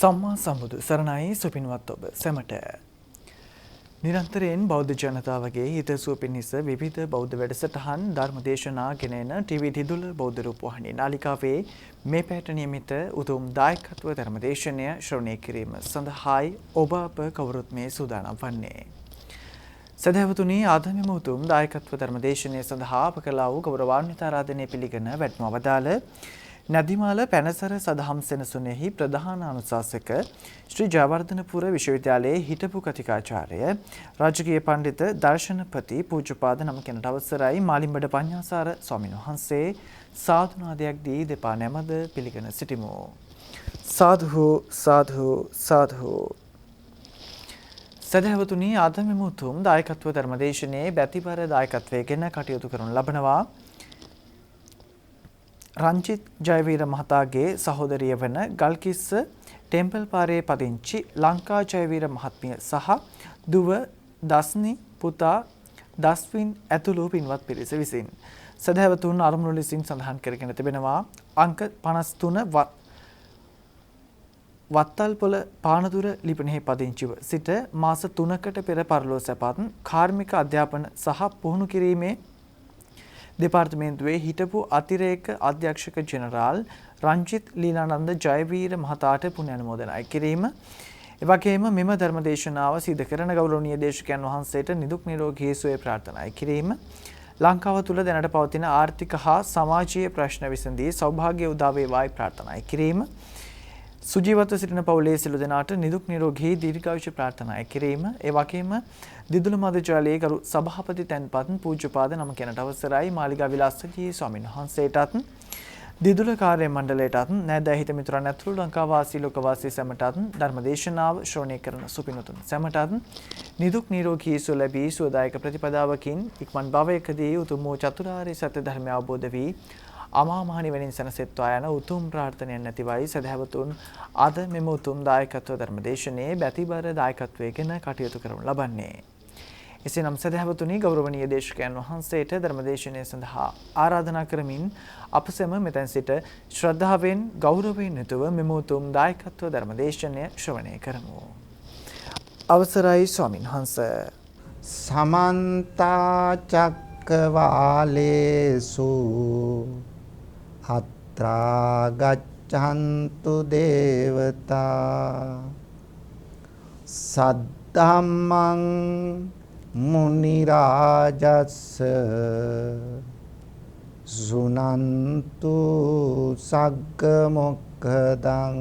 සම්මා සම්බුදු සරණයි සුපින්වත් ඔබ සැමට. නිරන්තරයෙන් බෞද්ධ ජනතාවගේ හිතසුව පිණිස විවිධ බෞද්ධ වැඩසටහන් ධර්මදේශනා ගෙනෙන ටීවී දිදුල බෞද්ධ රූපවාහිනී නාලිකාවේ මේ පැයට නියමිත උතුම් දායකත්ව ධර්මදේශනය ශ්‍රවණය කිරීම සඳහායි ඔබ අප කවුරුත් මේ සූදානම් වන්නේ. සදහවතුනි අද මෙම උතුම් දායකත්ව ධර්මදේශනය සඳහා අප කළා වූ ගෞරවාන්විත ආරාධනය පිළිගෙන වැඩම අවදාළ නදිමාල පැනසර සදහම් සෙනසුනේහි ප්‍රධාන අනුශාසක ශ්‍රී ජයවර්ධනපුර විශ්වවිද්‍යාලයේ හිටපු කතිකාචාර්ය රාජකීය පඬිත දර්ශනපති පූජ්‍යපාද නම කෙනට අවසරයි මාලිම්බඩ පඤ්ඤාසාර ස්වාමීන් වහන්සේ සාදුනාදයක් දී දෙපා නැමද පිළිගෙන සිටිමු. සාදු සාදු සාදු. සදහවතුනි අද මෙම උතුම් දායකත්ව ධර්මදේශනයේ බැතිබර දායකත්වයෙන් කටයුතු කරනු ලබනවා. රංජිත් ජයවීර මහතාගේ සහෝදරිය වන ගල්කිස්ස ටෙම්පල් පාරේ පදිංචි ලංකා ජයවීර මහත්මිය සහ දුව දස්නි පුතා දස්වින් ඇතුළු පින්වත් පිරිස විසින් සදහැවතුන් අරමුණු ලෙසින් සඳහන් කරගෙන තිබෙනවා. අංක 53 වත්තල්පොළ පානදුර ලිපිණෙහි පදිංචිව සිට මාස 3කට පෙර පරලෝ සැපත් කාර්මික අධ්‍යාපන සහ පුහුණු කිරීමේ දෙපාර්තමේන්තුවේ හිටපු අතිරේක අධ්‍යක්ෂක ජෙනරාල් රංජිත් ලීලානන්ද ජයවීර මහතාට පුණ්‍ය අනුමෝදනා කිරීම. එවැගේම මෙම ධර්මදේශනාව සිදු කරන ගෞරවනීය දේශකයන් වහන්සේට නිදුක් නිරෝගී සුවය ප්‍රාර්ථනා කිරීම. ලංකාව තුළ දැනට පවතින ආර්ථික හා සමාජීය ප්‍රශ්න විසඳී සෞභාග්‍ය උදා වේවායි ප්‍රාර්ථනා කිරීම. සුජීවත්ව සිටින පවුලේ සියලු දෙනාට නිදුක් නිරෝගී දීර්ඝායුෂ ප්‍රාර්ථනා කිරීම. ඒ වගේම දිදුල මධුජාලයේ ගරු සභාපති තැන්පත් පූජ්‍යපාද නම කෙනට අවසරයි මාලිගා විලාසජී ස්වාමීන් වහන්සේටත් දිදුල කාර්ය මණ්ඩලයටත් නෑදෑ හිත මිතුරන් ඇතුළු ලංකාවාසී ලෝකවාසී සැමටත් ධර්මදේශනාව ශ්‍රවණය කරන සුපින්වතුන් සැමටත් නිදුක් නිරෝගී සුව ලැබී සුවදායක ප්‍රතිපදාවකින් ඉක්මන් භවයකදී උතුම් වූ චතුරාර්ය සත්‍ය ධර්මය අවබෝධ වී අමා මහ නිවනින් සැනසෙත්වා යන උතුම් ප්‍රාර්ථනයක් නැතිවයි සදහවතුන් අද මෙම උතුම් දායකත්ව ධර්මදේශනයේ බැතිබර දායකත්වයෙන් කටයුතු කරනු ලබන්නේ. එසේනම් සදහවතුනි ගෞරවනීය දේශකයන් වහන්සේට ධර්මදේශනය සඳහා ආරාධනා කරමින් අප සැම මෙතැන් සිට ශ්‍රද්ධාවෙන් ගෞරවයෙන් යුතුව මෙම උතුම් දායකත්ව ධර්මදේශනය ශ්‍රවණය කරමු. අවසරයි ස්වාමීන් වහන්සේ. සමන්ත චක්කවාලේසු අත්‍රා ගච්ඡන්තු දේවතා සද්ධම්මං මුනි රාජස්ස සුනන්තු සග්ග මොක්ඛදං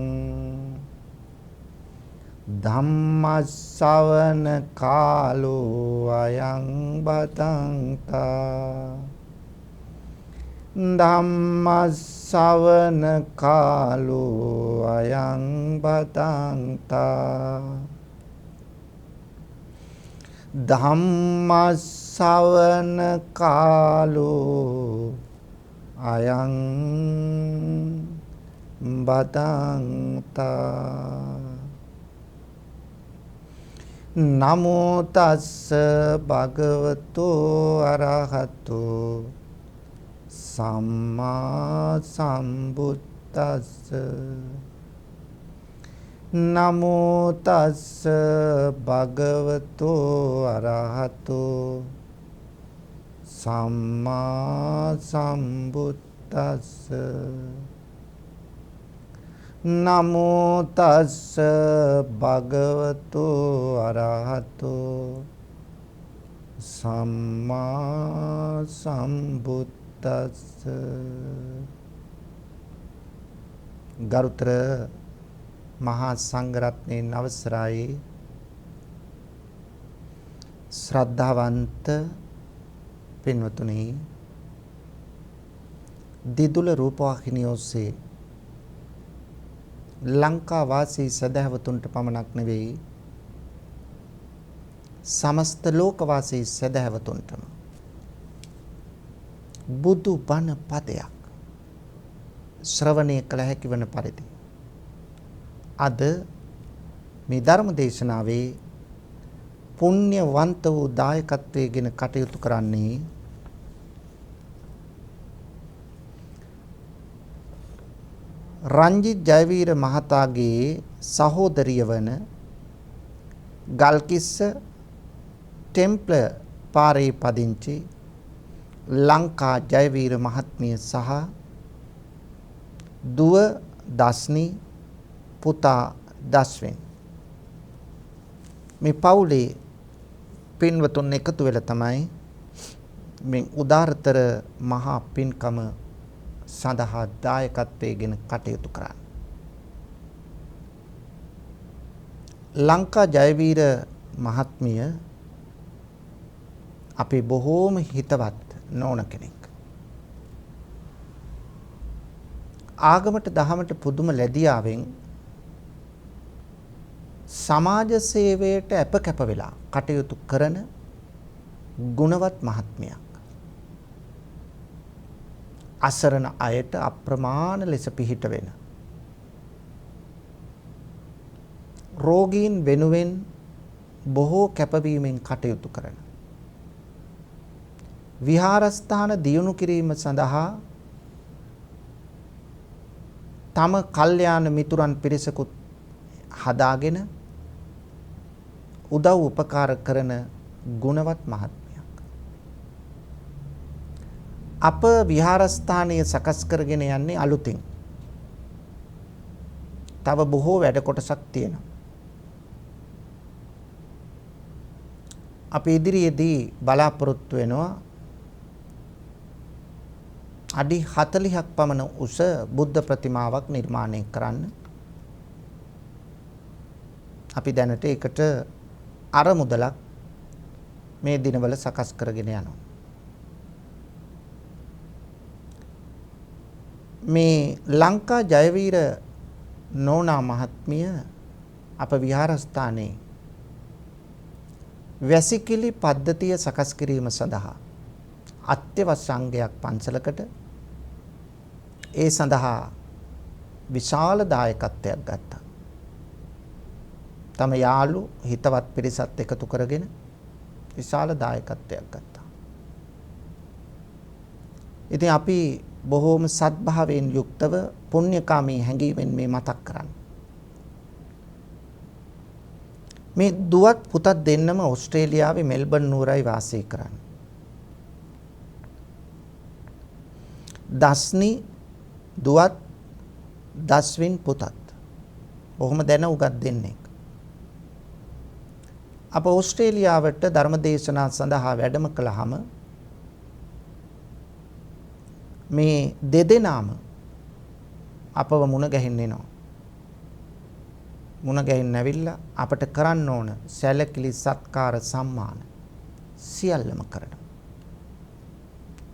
ධම්මස්සවන කාලෝ අයං බතංතා ධම්මස්සවන කාලෝ අයං බතංතා ධම්මස්සවන කාලෝ අයං බතංතා නමෝ තස්ස භගවතු අරහතු සම්මා සම්බුද්දස්ස නමෝ තස්ස භගවතු අරහතු සම්මා සම්බුද්දස්ස නමෝ තස්ස භගවතු අරහතු සම්මා සම්බුද්දස්ස. ගරුතර මහා සංඝරත්නයන් අවසරයි ශ්‍රද්ධාවන්ත පින්වතුනි, දිදුල රූපවාහිනිය ඔස්සේ ලංකා වාසී සදහවතුන්ට පමණක් නෙවෙයි සමස්ත ලෝකවාසී සදහවතුන්ටම බුදු බණ පදයක් ශ්‍රවණය කළ හැකි වන පරිදි අද මේ ධර්ම දේශනාවේ පුණ්‍යවන්ත වූ දායකත්වයෙන් කටයුතු කරන්නේ රංජිත් ජයවීර මහතාගේ සහෝදරිය වන ගල්කිස්ස ටෙම්ප්ල පාරේ පදිංචි ලංකා ජයවීර මහත්මිය සහ දුව දස්නි පුතා දස්වින් මේ පවුලේ පින්වතුන් එකතු වෙලා තමයි මේ උදාරතර මහා පින්කම සඳහා දායකත්වයෙන් කටයුතු කරන්නේ. ලංකා ජයවීර මහත්මිය අපි බොහෝම හිතවත් නොවන කෙනෙක්. ආගමට දහමට පුදුම ලැබියාවෙන් සමාජ සේවයට අප කැප වෙලා කටයුතු කරන ගුණවත් මහත්මියක්. අසරණ අයට අප්‍රමාණ ලෙස පිහිට වෙන. රෝගීන් වෙනුවෙන් බොහෝ කැපවීමෙන් කටයුතු කරන. විහාරස්ථාන දියුණු කිරීම සඳහා තම කල්යාණ මිතුරන් පිරිසකුත් හදාගෙන උදව් උපකාර කරන ගුණවත් මහත්මියක්. අප විහාරස්ථානය සකස් කරගෙන යන්නේ අලුතින්. තව බොහෝ වැඩ කොටසක් තියෙනවා. අපි ඉදිරියේදී බලාපොරොත්තු වෙනවා අඩි 40ක් පමණ උස බුද්ධ ප්‍රතිමාවක් නිර්මාණය කරන්න. අපි දැනට ඒකට අරමුදලක් මේ දිනවල සකස් කරගෙන යනවා. මේ ලංකා ජයවීර නෝනා මහත්මිය අප විහාරස්ථානයේ වැසිකිලි පද්ධතිය සකස් කිරීම සඳහා අත්‍යවශ්‍ය අංගයක් පන්සලකට ඒ සඳහා විශාල දායකත්වයක් ගත්තා. තම යාළු හිතවත් පිරිසත් එකතු කරගෙන විශාල දායකත්වයක් ගත්තා. ඉතින් අපි බොහෝම සත්භාවයෙන් යුක්තව පුණ්‍යකාමී හැඟීමෙන් මේ මතක් කරන්නේ. මේ දුවත් පුතත් දෙන්නම ඕස්ට්‍රේලියාවේ මෙල්බන් නුවරයි වාසය කරන්නේ. දස්නි දුවත් දස්වින් පුතත්. බොහොම දැන උගත් දෙන්නෙක්. අප ඕස්ට්‍රේලියාවට ධර්මදේශනා සඳහා වැඩම කළාම මේ දෙදෙනාම අපව මුණ ගැහෙන්න එනවා. මුණ ගැහෙන්න ඇවිල්ලා අපට කරන්න ඕන සැලකිලි සත්කාර සම්මාන සියල්ලම කරනවා.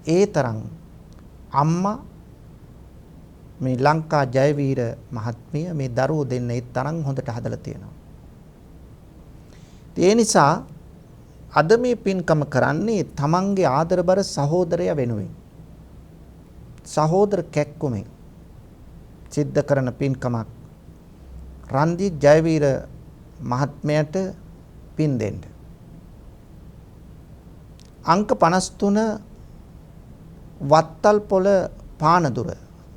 ඒ තරම් අම්මා මේ ලංකා ජයවීර මහත්මිය මේ දරුවෝ දෙන්න ඒ තරම් හොඳට හදලා තියෙනවා. ඒ නිසා අද මේ පින්කම කරන්නේ තමන්ගේ ආදරබර සහෝදරයා වෙනුවෙන්. සහෝදර කැක්කුමෙන් සිද්ධ කරන පින්කමක්. රන්ජිත් ජයවීර මහත්මයාට පින් දෙන්න. අංක 53 වත්තල් පොළ පානදුර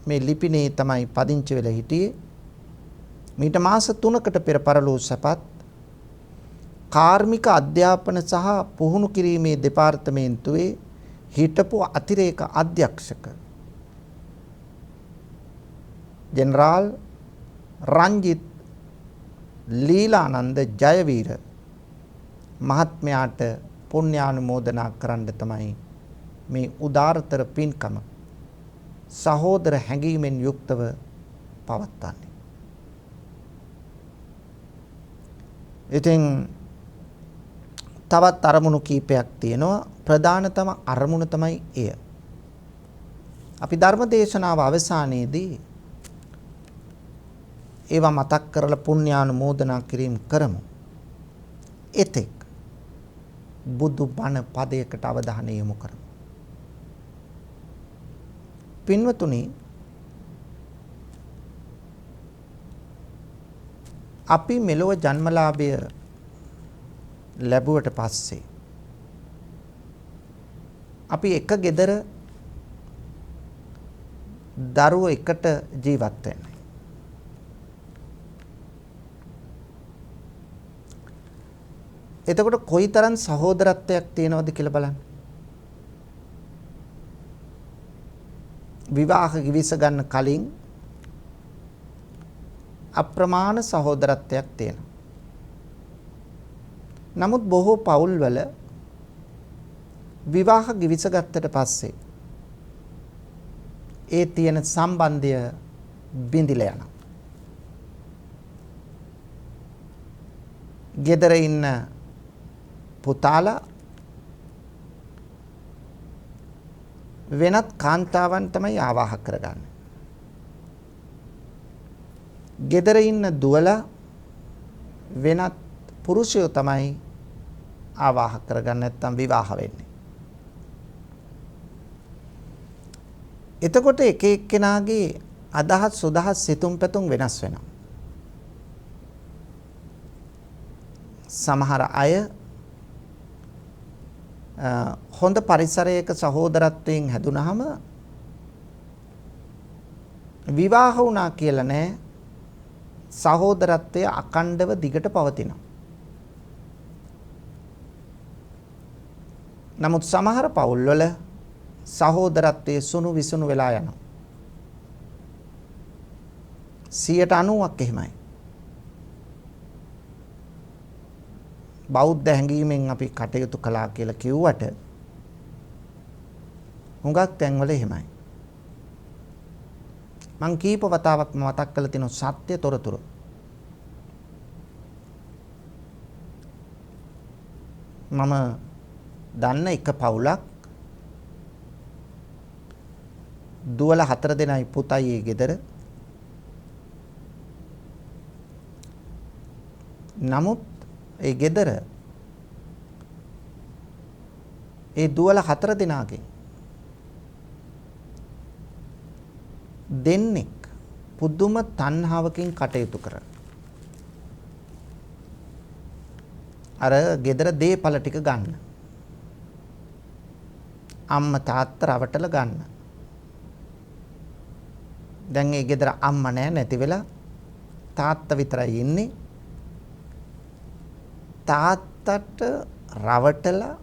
මේ ලිපිනේ තමයි පදිංචි වෙලා හිටියේ. මීට මාස 3කට පෙර පරලෝ සැපත් කාර්මික අධ්‍යාපන සහ පුහුණු කිරීමේ දෙපාර්තමේන්තුවේ හිටපු අතිරේක අධ්‍යක්ෂක ජෙනරාල් රංජිත් ලීලානන්ද ජයවීර මහත්මයාට පුණ්‍යානුමෝදනා කරන්න තමයි මේ උදාරතර පින්කම සහෝදර හැඟීමෙන් යුක්තව පවත්වන්නේ. ඉතින් තවත් අරමුණු කීපයක් තියෙනවා. ප්‍රධානතම අරමුණ තමයි එය. අපි ධර්ම දේශනාව අවසානයේදී ඒවා මතක් කරලා පුණ්‍යානුමෝදනා කිරීම කරමු. එතෙක් බුදු බණ පදයකට අවධානය යොමු කරමු. පින්වතුනි, අපි මෙලොව ජන්මලාභය ලැබුවට පස්සේ අපි එක ගෙදර දරුවෝ එකට ජීවත් වෙන්නේ. එතකොට කොයිතරම් සහෝදරත්වයක් තියෙනවද කියලා බලන්න. විවාහ කිවිස ගන්න කලින් අප්‍රමාණ සහෝදරත්වයක් තියෙනවා. නමුත් බොහෝ පවුල්වල විවාහ කිවිස ගත්තට පස්සේ ඒ තියෙන සම්බන්ධය බිඳිලා යනවා. ගෙදර ඉන්න පුතාලා වෙනත් කාන්තාවන් තමයි ආවාහ කරගන්නේ. ගෙදර ඉන්න දුවලා වෙනත් පුරුෂයෝ තමයි ආවාහ කරගන්න නැත්නම් විවාහ වෙන්නේ. එතකොට එක එක්කෙනාගේ අදහස් සුදහස් සිතුම් පැතුම් වෙනස් වෙනවා. සමහර අය හොඳ පරිසරයක සහෝදරත්වයෙන් හැදුනහම විවාහ වුණා කියලා නෑ, සහෝදරත්වය අකණ්ඩව දිගට පවතිනවා. නමුත් සමහර පවුල්වල සහෝදරත්වයේ සුණු විසුණු වෙලා යනවා. 90%ක් එහෙමයි. බෞද්ධ හැඟීමෙන් අපි කටයුතු කළා කියලා කිව්වට හුඟක් තැන්වල එහෙමයි. මං කීප වතාවක් මතක් කරලා තියෙන සත්‍ය තොරතුරු. මම දන්න එක පවුලක් දුවල 4 දෙනයි පුතයි ඒ ගෙදර. නමුත් ඒ ගෙදර ඒ දුවල 4 දෙනාගෙන් දෙන්නෙක් පුදුම තණ්හාවකින් කටයුතු කරන. අර ගෙදර දේපල ටික ගන්න. අම්මා තාත්තා රවටල ගන්න. දැන් ඒ ගෙදර අම්මා නැහැ, නැති වෙලා තාත්තා විතරයි ඉන්නේ. තාත්තට රවටලා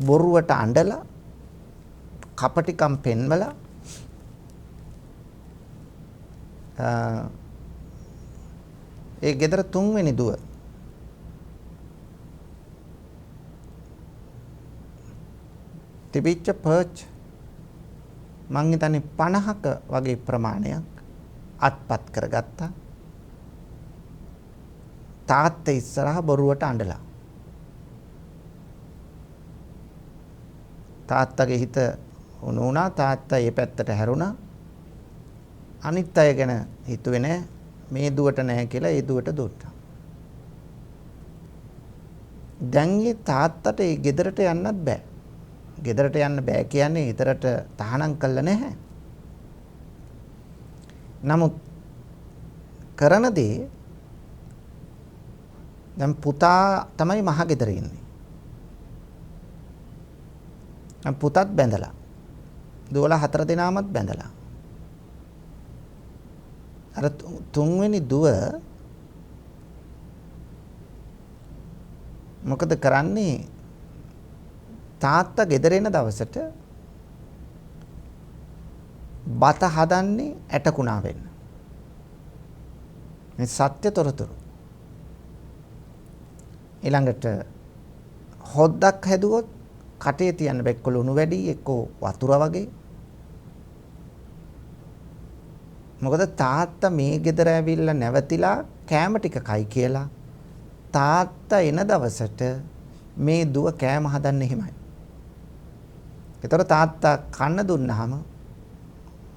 බොරුවට අඬලා කපටිකම් පෙන්වලා ඒ ගෙදර තුන්වෙනි දුව තිබිච්ච පර්ච් මං හිතන්නේ 50ක වගේ ප්‍රමාණයක් අත්පත් කරගත්තා. තාත්තා ඉස්සරහ බොරුවට අඬලා. තාත්තගේ හිත උණු වුණා. තාත්තා ඒ පැත්තට හැරුණා. අනිත් අය ගැන හිතුවේ නෑ. මේ දුවට නැහැ කියලා ඒ දුවට දුන්නා. දැන් ඒ තාත්තට ඒ ගෙදරට යන්නත් බෑ. ගෙදරට යන්න බෑ කියන්නේ ඊතරට තහනම් කළා නැහැ. නමුත් කරන දේ දැන් පුතා තමයි මහ ගෙදර ඉන්නේ. දැන් පුතත් බැඳලා. දුවලා 4 දෙනාමත් බැඳලා. අර තුන්වෙනි දුව මොකද කරන්නේ? තාත්තා ගෙදර එන දවසට බත හදන්නේ ඇටකුණා වෙන්න. මේ සත්‍ය තොරතුරු. ඊළඟට හොද්දක් හැදුවොත් කටේ තියන්න බැක්ක ලුණු වැඩි එක්කෝ වතුර වගේ. මොකද තාත්තා මේ ගෙදර ඇවිල්ලා නැවතිලා කෑම ටික කයි කියලා තාත්තා එන දවසට මේ දුව කෑම හදන්නේ එහෙමයි. ඒතර තාත්තා කන්න දුන්නාම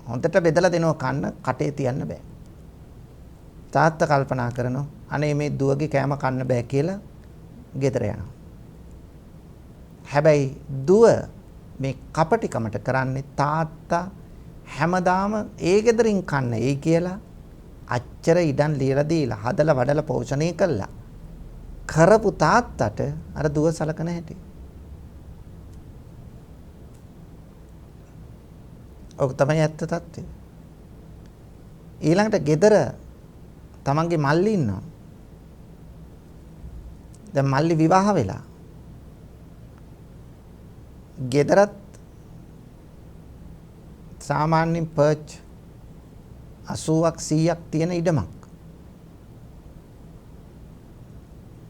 හොඳට බෙදලා දෙනවා කන්න, කටේ තියන්න බෑ. තාත්තා කල්පනා කරනවා අනේ මේ දුවගේ කෑම කන්න බෑ කියලා ගෙදර යනවා. හැබැයි දුව මේ කපටිකමට කරන්නේ තාත්තා හැමදාම ඒ ගෙදරින් කන්න එයි කියලා අච්චර ඉඩම් ලියලා දීලා හදලා වඩලා පෝෂණය කළා කරපු තාත්තට අර දුව සලකන හැටි. ඔක තමයි ඇත්ත තත්ත්වය. ඊළඟට ගෙදර තමන්ගේ මල්ලි ඉන්නවා. දැන් මල්ලි විවාහ වෙලා. ගෙදරත් සාමාන්‍යයෙන් පර්ච් 80ක් 100ක් තියෙන ඉඩමක්.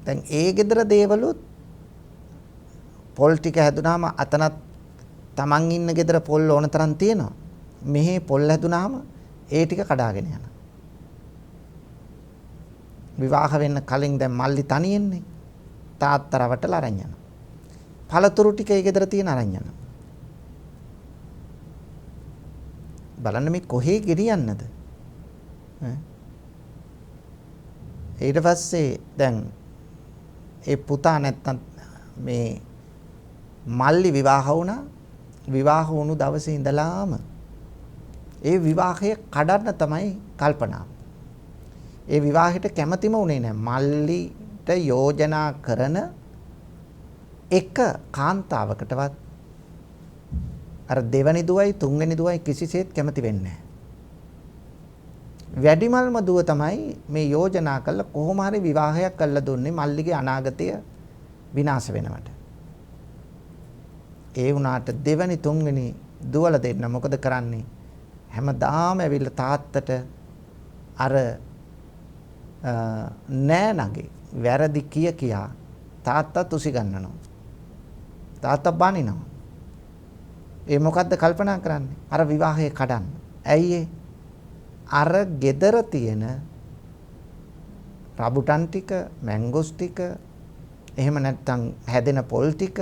දැන් ඒ ගෙදර දේවලුත් පොල් ටික හැදුනාම අතනත් Taman ඉන්න ගෙදර පොල් ඕන තරම් තියෙනවා. මෙහි පොල් හැදුනාම ඒ ටික කඩාගෙන යනවා. විවාහ වෙන්න කලින් දැන් මල්ලි තනියෙන්නේ. තාත්තා රවටලා අරන් යනවා. පළතුරු ටික ඒ ගෙදර තියෙන අරන් යනවා. බලන්න මේ කොහේ ගෙනියන්නද? ඊට පස්සේ දැන් ඒ පුතා නැත්තම් මේ මල්ලි විවාහ වුණා. විවාහ වුණු දවසේ ඉඳලාම ඒ විවාහය කඩන්න තමයි කල්පනාව. ඒ විවාහයට කැමතිම වුණේ නැහැ. මල්ලිට යෝජනා කරන එක කාන්තාවකටවත් අර දෙවනි දුවයි තුන්වෙනි දුවයි කිසිසේත් කැමති වෙන්නේ නැහැ. වැඩිමල්ම දුව තමයි මේ යෝජනා කළා කොහොම හරි විවාහයක් කළා දුන්නේ මල්ලිගේ අනාගතය විනාශ වෙනවට. ඒ වුණාට දෙවනි තුන්වෙනි දුවලා දෙන්න මොකද කරන්නේ? හැමදාම ඇවිල්ලා තාත්තට අර නෑනගේ වැරදි කියා තාත්තා තුසි ගන්නනවා. තාත්තා බනිනවා. ඒ මොකද්ද කල්පනා කරන්නේ? අර විවාහය කඩන්න. ඇයි ඒ? අර gedara තියෙන රබුටන් ටික, මැංගෝස් ටික, එහෙම නැත්නම් හැදෙන පොල් ටික,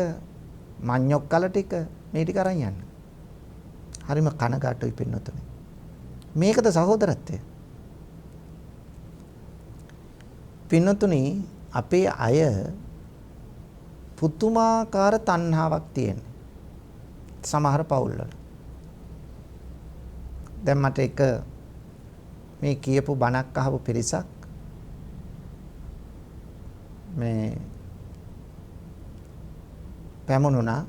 මඤ්ඤොක් කල ටික මේ ටික අරන් යන්න. හරිම කනගාටුයි පින්නතුනි. මේකද සහෝදරත්වය. පින්නතුනි අපේ අය පුතුමාකාර තණ්හාවක් තියෙනවා. සමහර පවුල්වල. දැන් මට එක මේ කියපු බණක් අහපු පිරිසක් මේ පැමුණුණා.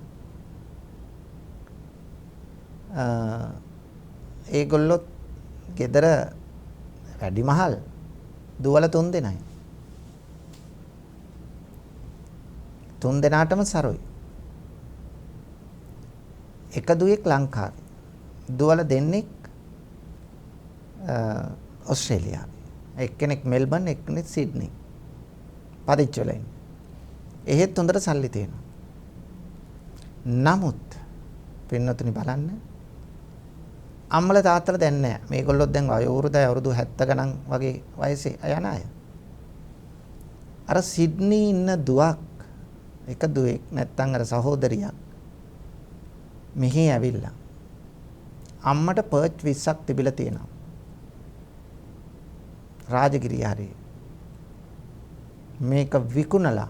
ඒගොල්ලොත් ගෙදර වැඩිමහල් දුවල 3 දෙනයි. 3 දෙනාටම සරුයි. එක දුවෙක් ලංකාවේ. දුවල දෙන්නෙක් ඕස්ට්‍රේලියාවේ. එක්කෙනෙක් මෙල්බන්, එක්කෙනෙක් සිඩ්නි. පදිච්ච වෙලා ඉන්නේ. එහෙත් හොඳට සල්ලි තියෙනවා. නමුත් පින්නතුනි බලන්න අම්මලා තාත්තලා දැන් නැහැ. මේගොල්ලෝ දැන් අවුරුදු 70 ගණන් වගේ වයසේ යන අය. අර සිඩ්නි ඉන්න දුවක් එක දුවෙක් නැත්තම් අර සහෝදරියක් මෙහි ඇවිල්ලා අම්මට පර්ච් 20ක් තිබිලා තියෙනවා. රාජගිරිය හරිය. මේක විකුණලා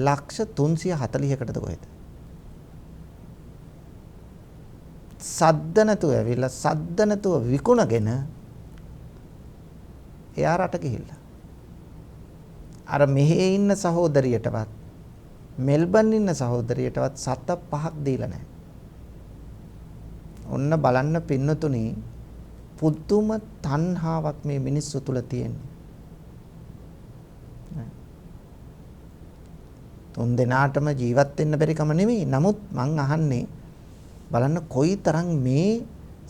ලක්ෂ 340කටද කොහෙද? සද්ද නැතුව ඇවිල්ලා සද්ද නැතුව විකුණගෙන එයා රට ගිහිල්ලා. අර මෙහි ඉන්න සහෝදරියටවත් මෙල්බන් ඉන්න සහෝදරියටවත් 7-5ක් දීලා නැහැ. ඔන්න බලන්න පින්නතුනි පුදුම තණ්හාවක් මේ මිනිස්සු තුල තියෙන්නේ. 3 දෙනාටම ජීවත් වෙන්න බැරි කම නෙමෙයි. නමුත් මං අහන්නේ බලන්න කොයිතරම් මේ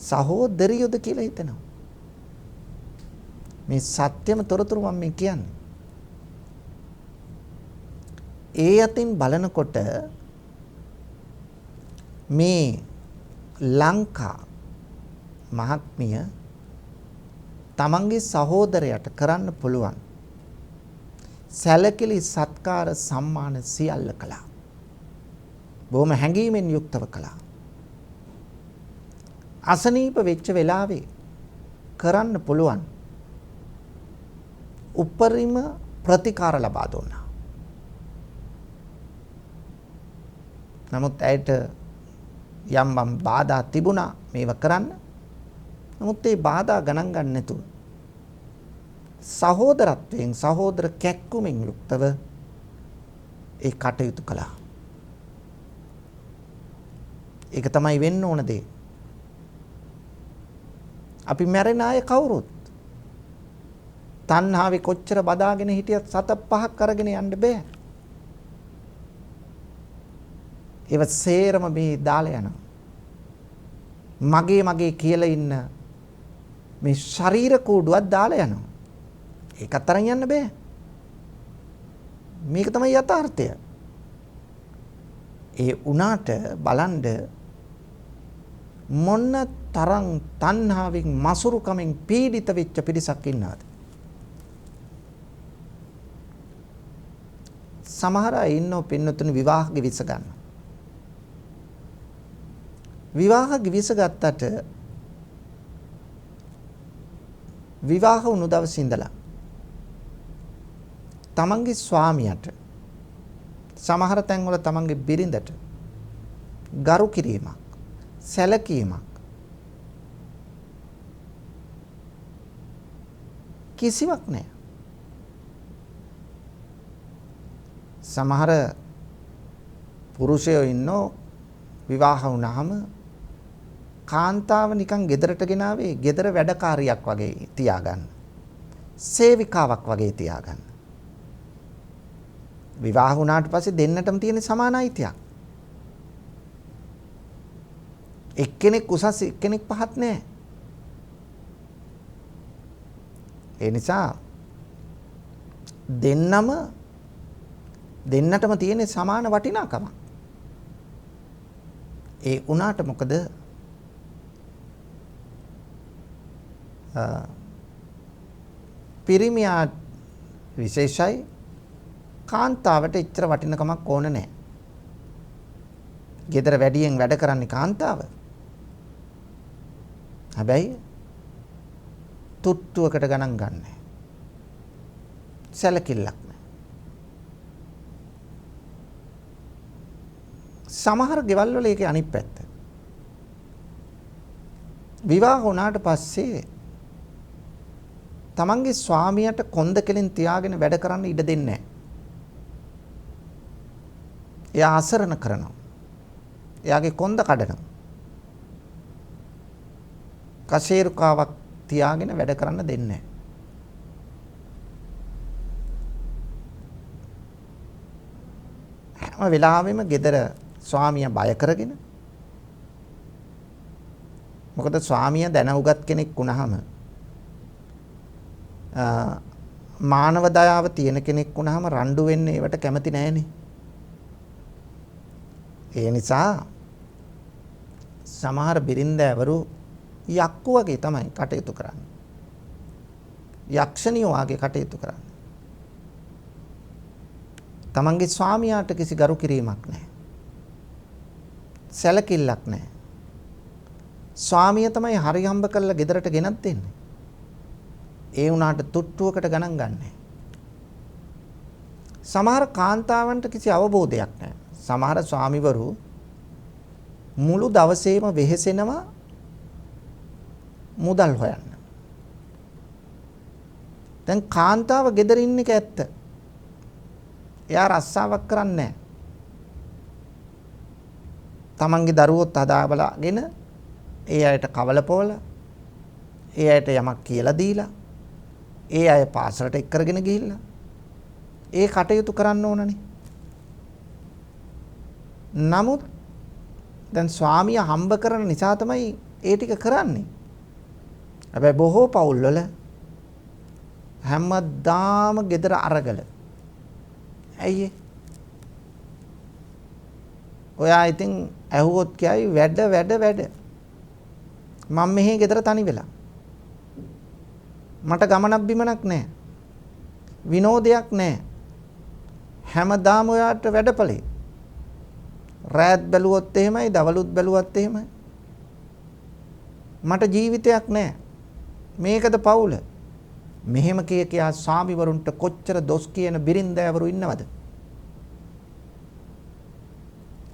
සහෝදරියොද කියලා හිතනවා. මේ සත්‍යම තොරතුරු මම මේ කියන්නේ. ඒ අතින් බලනකොට මේ ලංකා මහත්මිය තමන්ගේ සහෝදරයට කරන්න පුළුවන් සැලකිලි සත්කාර සම්මාන සියල්ල කළා. බොහොම හැඟීමෙන් යුක්තව කළා. අසනීප වෙච්ච වෙලාවේ කරන්න පුළුවන් උපරිම ප්‍රතිකාර ලබා දුන්නා. නමුත් ඇයට යම් බාධා තිබුණා මේව කරන්න. නමුත් ඒ බාධා ගණන් ගන්න නැතුව සහෝදරත්වයෙන් සහෝදර කැක්කුමෙන් යුක්තව ඒ කටයුතු කළා. ඒක තමයි වෙන්න ඕන දේ. අපි මැරෙන අය කවුරුත් තණ්හාවේ කොච්චර බදාගෙන හිටියත් සත පහක් කරගෙන යන්න බෑ. ඒව සේරම මේ දාලා යනවා. මගේ කියලා ඉන්න මේ ශරීර කූඩුවක් දාලා යනවා. ඒකත් අරන් යන්න බෑ. මේක තමයි යථාර්ථය. ඒ උනාට බලන්න මොන තරම් තණ්හාවෙන් මසුරුකමින් පීඩිත වෙච්ච පිරිසක් ඉන්නවද? සමහර අය ඉන්නෝ පින්නතුනි විවාහ ගිවිස ගන්න. විවාහ ගිවිස ගත්තට විවාහ වුණු දවසේ ඉඳලා තමන්ගේ ස්වාමියාට සමහර තැන්වල තමන්ගේ බිරිඳට ගරු කිරීමක් සැලකීමක් කිසිවක් නැහැ. සමහර පුරුෂයෝ ඉන්නෝ විවාහ වුණාම කාන්තාව නිකන් ගෙදරට ගෙනාවේ ගෙදර වැඩකාරියක් වගේ තියාගන්න. සේවිකාවක් වගේ තියාගන්න. විවාහ වුණාට පස්සේ දෙන්නටම තියෙන සමාන අයිතියක්. එක්කෙනෙක් උසස් එක්කෙනෙක් පහත් නෑ. ඒ නිසා දෙන්නටම තියෙන සමාන වටිනාකමක්. ඒ උනාට මොකද පිරිමියා විශේෂයි කාන්තාවට එච්චර වටිනකමක් ඕන නැහැ. ගෙදර වැඩියෙන් වැඩ කරන්නේ කාන්තාව. හැබැයි තුට්ටුවකට ගණන් ගන්න. සැලකිල්ලක් නැහැ. සමහර ගෙවල් වල ඒකේ අනිත් පැත්ත. විවාහ වුණාට පස්සේ තමන්ගේ ස්වාමියාට කොන්ද කෙලින් තියාගෙන වැඩ කරන්න ඉඩ දෙන්නේ නැහැ. එයා අසරණ කරනවා. එයාගේ කොන්ද කඩනවා. කසේරුකාවක් තියාගෙන වැඩ කරන්න දෙන්නේ නැහැ. හැම වෙලාවෙම ගෙදර ස්වාමියා බය කරගෙන මොකද ස්වාමියා දැන උගත් කෙනෙක් වුණාම මානව දයාව තියෙන කෙනෙක් වුණාම රණ්ඩු වෙන්නේ ඒවට කැමති නැහැනේ. ඒ නිසා සමහර බිරින්දෑවරු යක්කු වගේ තමයි කටයුතු කරන්නේ. යක්ෂණියෝ වගේ කටයුතු කරන්නේ. තමන්ගේ ස්වාමියාට කිසි ගරු කිරීමක් නැහැ. සැලකිල්ලක් නැහැ. ස්වාමියා තමයි හරි හම්බ කරලා ගෙදරට ගෙනත් දෙන්නේ. ඒ වුණාට තුට්ටුවකට ගණන් ගන්නෑ. සමහර කාන්තාවන්ට කිසි අවබෝධයක් නැහැ. සමහර ස්වාමිවරු මුළු දවසේම වෙහෙසෙනවා මුදල් හොයන්න. දැන් කාන්තාව ගෙදර ඉන්න එක ඇත්ත. එයා රස්සාවක් කරන්නේ නැහැ. තමන්ගේ දරුවොත් හදාබලාගෙන ඒ අයට කවලපෝල ඒ අයට යමක් කියලා දීලා ඒ අය පාසලට එක් කරගෙන ගිහිල්ලා ඒ කටයුතු කරන්න ඕනනේ. නමුත් දැන් ස්වාමියා හම්බ කරන නිසා තමයි ඒ ටික කරන්නේ. හැබැයි බොහෝ පවුල්වල හැමදාම ගෙදර අරගල. ඇයි ඒ? ඔයා ඉතින් ඇහුවොත් කියයි වැඩ. මම මෙහි ගෙදර තනි වෙලා. මට ගමනක් බිමනක් නැහැ. විනෝදයක් නැහැ. හැමදාම ඔයාට වැඩපලේ. රාත් බැලුවොත් එහෙමයි, දවලුත් බැලුවත් එහෙමයි. මට ජීවිතයක් නැහැ. මේකද පවුල. මෙහෙම කියා ස්වාමිවරුන්ට කොච්චර දොස් කියන බිරින්දෑවරු ඉන්නවද?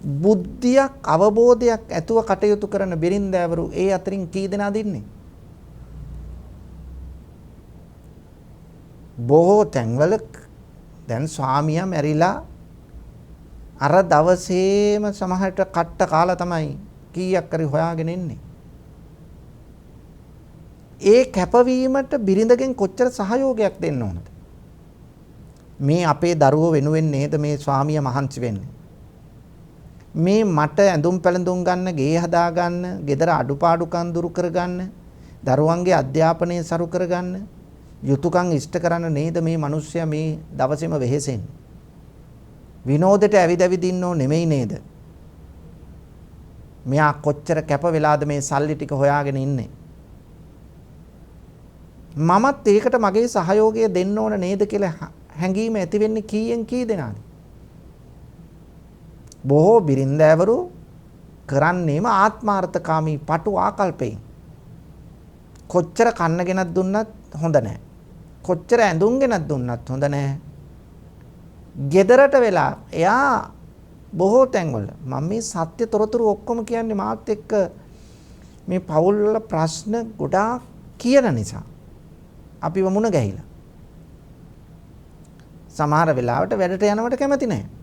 බුද්ධියක් අවබෝධයක් ඇතුව කටයුතු කරන බිරින්දෑවරු ඒ අතරින් කී දෙනාද ඉන්නේ? බොහෝ තැන්වල දැන් ස්වාමියා මැරිලා අර දවසේම සමහරට කට්ට කාලා තමයි කීයක් හරි හොයාගෙන ඉන්නේ. ඒ කැපවීමට බිරිඳගෙන් කොච්චර සහයෝගයක් දෙන්න ඕනද? මේ අපේ දරුවෝ වෙනුවෙන් නේද මේ ස්වාමියා මහන්සි වෙන්නේ. මේ මට ඇඳුම් පැළඳුම් ගන්න, ගේ හදා ගන්න, ගෙදර අඩුපාඩුකම් දුරු කරගන්න, දරුවන්ගේ අධ්‍යාපනය සරු කරගන්න, යුතුයකම් ඉෂ්ට කරන්න නේද මේ මිනිස්සයා මේ දවසේම වෙහෙසෙන්නේ. විනෝදයට ඇවිදින්නෝ නෙමෙයි නේද? මෙයා කොච්චර කැප වෙලාද මේ සල්ලි ටික හොයාගෙන ඉන්නේ. මමත් ඒකට මගේ සහයෝගය දෙන්න ඕන නේද කියලා හැඟීම ඇති වෙන්නේ කීයෙන් කී දෙනාද? බොහෝ බිරින්දෑවරු කරන්නේම ආත්මාර්ථකාමී පටු ආකල්පයෙන්. කොච්චර කන්න ගෙනත් දුන්නත් හොඳ නැහැ. කොච්චර ඇඳුම් ගෙනත් දුන්නත් හොඳ නැහැ. ගෙදරට වෙලා එයා බොහෝ තැන්වල මම මේ සත්‍ය තොරතුරු ඔක්කොම කියන්නේ මාත් එක්ක මේ පවුල් වල ප්‍රශ්න ගොඩාක් කියන නිසා අපිව මුණ ගැහිලා. සමහර වෙලාවට වැඩට යනවට කැමති නැහැ.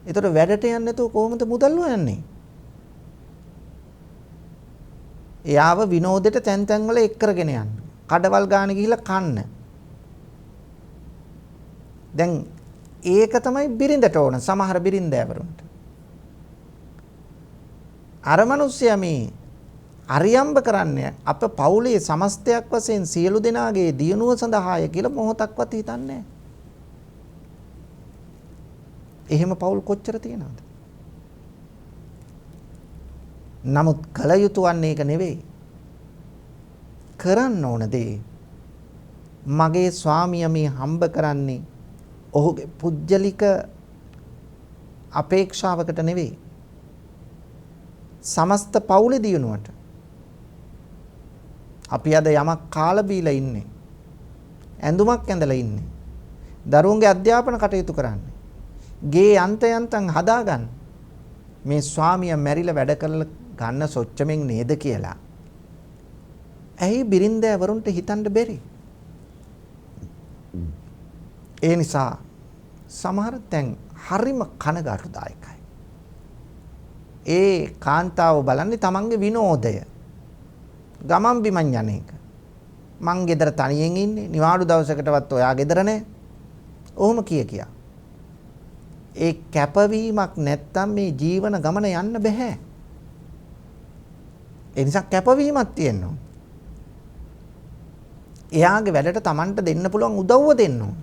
ඒතර වැඩට යන්නේ නැතුව කොහොමද මුදල් හොයන්නේ? එයාව විනෝදෙට තැන් තැන් වල එක් කරගෙන යන්න. කඩවල් ගාන ගිහිල්ලා කන්න. දැන් ඒක තමයි බිරිඳට ඕන සමහර බිරින්දෑවරුන්ට. අර මිනිස්සයා මේ අරියම්බ කරන්නේ අප පවුලේ සමස්තයක් වශයෙන් සියලු දෙනාගේ දියුණුව සඳහාය කියලා මොහොතක්වත් හිතන්නේ නැහැ. එහෙම පවුල් කොච්චර තියෙනවද? නමුත් කල යුතු වන්නේ ඒක නෙවෙයි. කරන්න ඕන දේ මගේ ස්වාමියා මේ හම්බ කරන්නේ ඔහුගේ පුජ්‍යලික අපේක්ෂාවකට නෙවෙයි. සමස්ත පවුලේ දියුණුවට. අපි අද යමක් කාලා බීලා ඉන්නේ. ඇඳුමක් ඇඳලා ඉන්නේ. දරුවන්ගේ අධ්‍යාපන කටයුතු කරන්නේ. ගේ යන්තම් හදාගන්න. මේ ස්වාමියා මැරිලා වැඩ කරලා ගන්න සොච්චමෙන් නේද කියලා. ඇයි බිරින්දෑවරුන්ට හිතන්න බැරි? ඒ නිසා සමහර තැන් හරිම කනගාටුදායකයි. ඒ කාන්තාව බලන්නේ තමන්ගේ විනෝදය. ගමන් බිමන් යන එක. මං ගෙදර තනියෙන් ඉන්නේ. නිවාඩු දවසකටවත් ඔයා ගෙදර නැහැ. ඔහොම කියා. ඒ කැපවීමක් නැත්තම් මේ ජීවන ගමන යන්න බෑ. ඒ නිසා කැපවීමක් තියෙනවා. එයාගේ වැඩට තමන්ට දෙන්න පුළුවන් උදව්ව දෙන්න ඕන.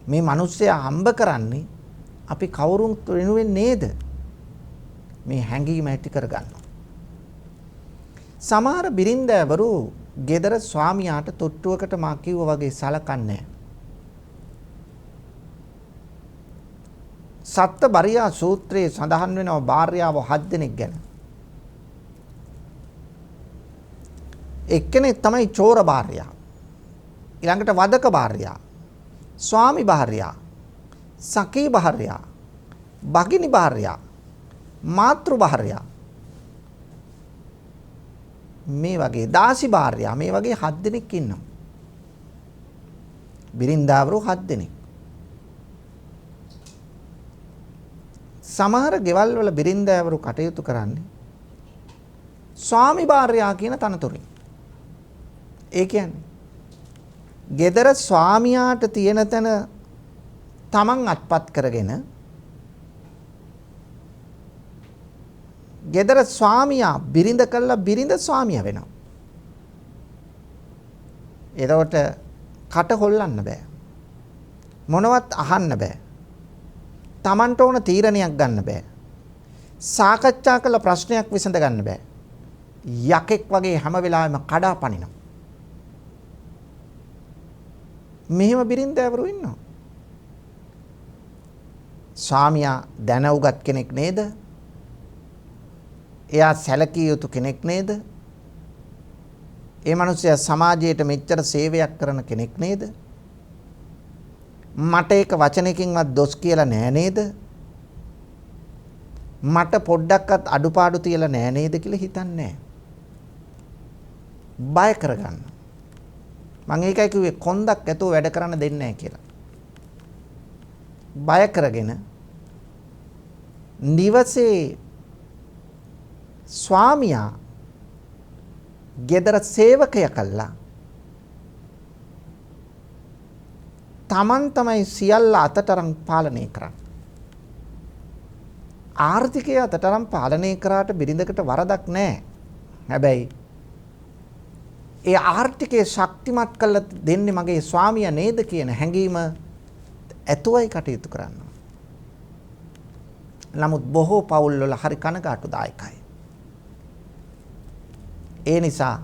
මේ මිනිස්සයා හම්බ කරන්නේ අපි කවුරුන් වෙනුවෙන් නේද? මේ හැඟීම ඇති කරගන්නවා. සමහර බිරින්දෑවරු ගෙදර ස්වාමියාට තොට්ටුවකට මා කිව්වා වගේ සලකන්නේ නැහැ. සත්ත බරියා සූත්‍රයේ සඳහන් වෙනවා භාර්යාව 7 දෙනෙක් ගැන. එක්කෙනෙක් තමයි චෝර භාර්යාව. ඊළඟට වදක භාර්යාව. ස්වාමි භාර්යා, සඛී භාර්යා, භගිනි භාර්යා, මාතෘ භාර්යා, මේ වගේ දාසි භාර්යා, මේ වගේ 7 දෙනෙක් ඉන්නවා. බිරින්දාවරු 7 දෙනෙක්. සමහර ගෙවල් වල බිරින්දාවරු කටයුතු කරන්නේ ස්වාමි භාර්යා කියන තනතුරෙන්. ඒ කියන්නේ ගෙදර ස්වාමියාට තියෙන තැන තමන් අත්පත් කරගෙන ගෙදර ස්වාමියා බිරිඳ කළා බිරිඳ ස්වාමියා වෙනවා. එතකොට කට හොල්ලන්න බෑ. මොනවත් අහන්න බෑ. තමන්ට ඕන තීරණයක් ගන්න බෑ. සාකච්ඡා කළ ප්‍රශ්නයක් විසඳ ගන්න බෑ. යකෙක් වගේ හැම වෙලාවෙම කඩා පනිනවා. මෙහෙම බිරින්දෑවරු ඉන්නවා. ස්වාමියා දැන උගත් කෙනෙක් නේද? එයා සැලකිය යුතු කෙනෙක් නේද? ඒ මිනිස්සයා සමාජයට මෙච්චර සේවයක් කරන කෙනෙක් නේද? මට ඒක වචනයකින්වත් දොස් කියලා නෑ නේද? මට පොඩ්ඩක්වත් අඩුපාඩු තියලා නෑ නේද කියලා හිතන්නේ නෑ. බය කරගන්න. මම ඒකයි කිව්වේ කොන්දක් ඇතුව වැඩ කරන්න දෙන්නේ නැහැ කියලා. බය කරගෙන නිවසේ ස්වාමියා ගෙදර සේවකය කළා. Taman තමයි සියල්ල අතතරම් පාලනය කරන්නේ. ආර්ථිකය අතතරම් පාලනය කරාට බිරිඳකට වරදක් නැහැ. හැබැයි ඒ ආර්ථිකය ශක්තිමත් කරලා දෙන්නේ මගේ ස්වාමියා නේද කියන හැඟීම ඇතුවයි කටයුතු කරනවා. නමුත් බොහෝ පවුල් වල හරි කනගාටුදායකයි. ඒ නිසා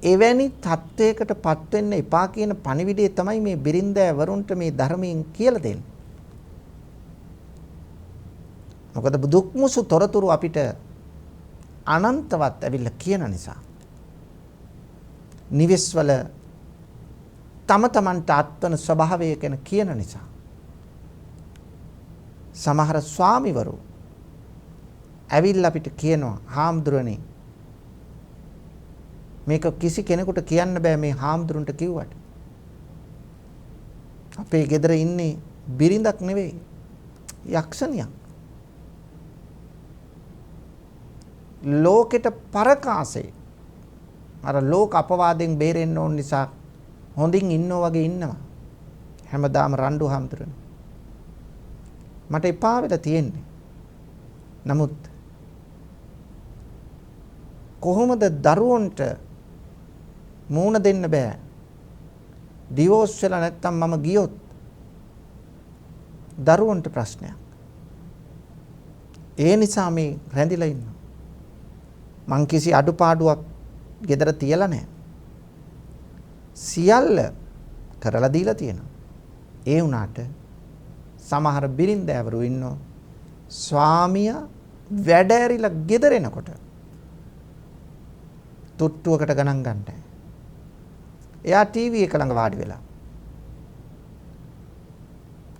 එවැනි තත්වයකටපත් වෙන්න එපා කියන පණිවිඩය තමයි මේ බිරින්දෑවරුන්ට මේ ධර්මයෙන් කියලා දෙන්නේ. මොකද දුක් මුසු තොරතුරු අපිට අනන්තවත් ඇවිල්ලා කියන නිසා. නිවෙස්වල තම තමන්ට අත්වන ස්වභාවය ගැන කියන නිසා. සමහර ස්වාමිවරු ඇවිල්ලා අපිට කියනවා හාමුදුරනේ මේක කිසි කෙනෙකුට කියන්න බෑ මේ හාමුදුරන්ට කිව්වට. අපේ ගෙදර ඉන්නේ බිරිඳක් නෙවෙයි යක්ෂණියක්. ලෝකෙට පරකාසේ අර ලෝක අපවාදයෙන් බේරෙන්න ඕන නිසා හොඳින් ඉන්නෝ වගේ ඉන්නවා. හැමදාම රණ්ඩු හාමුදුරනේ. මට එපා වෙලා තියෙන්නේ. නමුත් කොහොමද දරුවන්ට මූණ දෙන්න බෑ. ඩිවෝස් වෙලා නැත්තම් මම ගියොත් දරුවන්ට ප්‍රශ්නයක්. ඒ නිසා මේ රැඳිලා ඉන්නවා. මං කිසි අඩුපාඩුවක් ගෙදර තියලා නැහැ. සියල්ල කරලා දීලා තියෙනවා. ඒ වුණාට සමහර බිරින්දෑවරු ඉන්නෝ ස්වාමියා වැඩ ඇරිලා ගෙදර එනකොට තුට්ටුවකට ගණන් ගන්නෑ. එයා ටීවී එක ළඟ වාඩි වෙලා.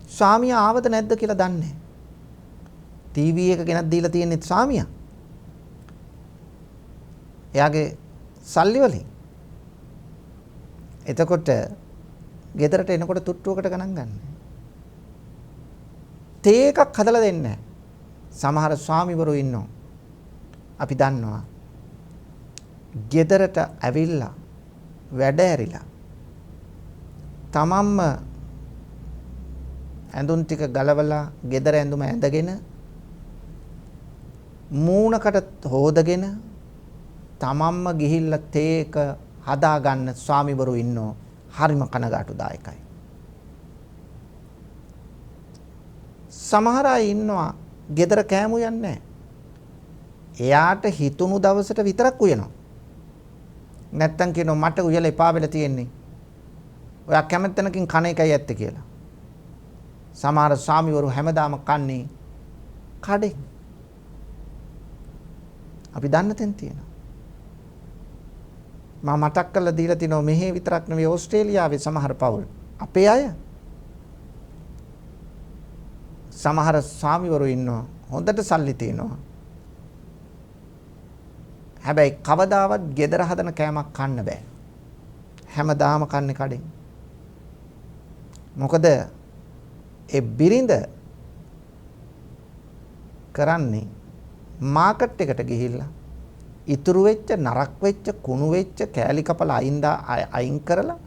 ස්වාමියා ආවද නැද්ද කියලා දන්නේ. ටීවී එක ගෙනත් දීලා තියෙන්නේ ස්වාමියා. එයාගේ සල්ලි වලින්. එතකොට ගෙදරට එනකොට තුට්ටුවකට ගණන් ගන්න. තේ එකක් හදලා දෙන්නේ නැහැ. සමහර ස්වාමිවරු ඉන්නවා. අපි දන්නවා. ගෙදරට ඇවිල්ලා වැඩ ඇරිලා තමන්ම ඇඳුම් ටික ගලවලා ගෙදර ඇඳුම ඇඳගෙන මූණකට හොදගෙන තමන්ම ගිහිල්ලා තේ එක හදා ගන්න ස්වාමිවරු ඉන්නෝ හරිම කනගාටුදායකයි. සමහර අය ඉන්නවා ගෙදර කෑමු යන්නේ නැහැ. එයාට හිතුණු දවසට විතරක් උයනවා. නැත්තම් කියනවා මට උයලා එපා වෙලා තියෙන්නේ. ඔයා කැමැත්තනකින් කණ එකයි ඇත්තේ කියලා. සමහර ස්වාමිවරු හැමදාම කන්නේ කඩේ. අපි දන්න තැන් තියෙනවා. මම මතක් කරලා දීලා තිනවා මෙහි විතරක් නෙවෙයි ඕස්ට්‍රේලියාවේ සමහර පවුල්. අපේ අය සමහර ස්වාමිවරු ඉන්නවා හොඳට සල්ලි තියෙනවා. හැබැයි කවදාවත් ගෙදර හදන කෑමක් කන්න බෑ. හැමදාම කන්නේ කඩෙන්. මොකද ඒ බිරිඳ කරන්නේ මාකට් එකට ගිහිල්ලා ඉතුරු වෙච්ච නරක් වෙච්ච කුණු වෙච්ච කෑලි කපලා අයින් කරලා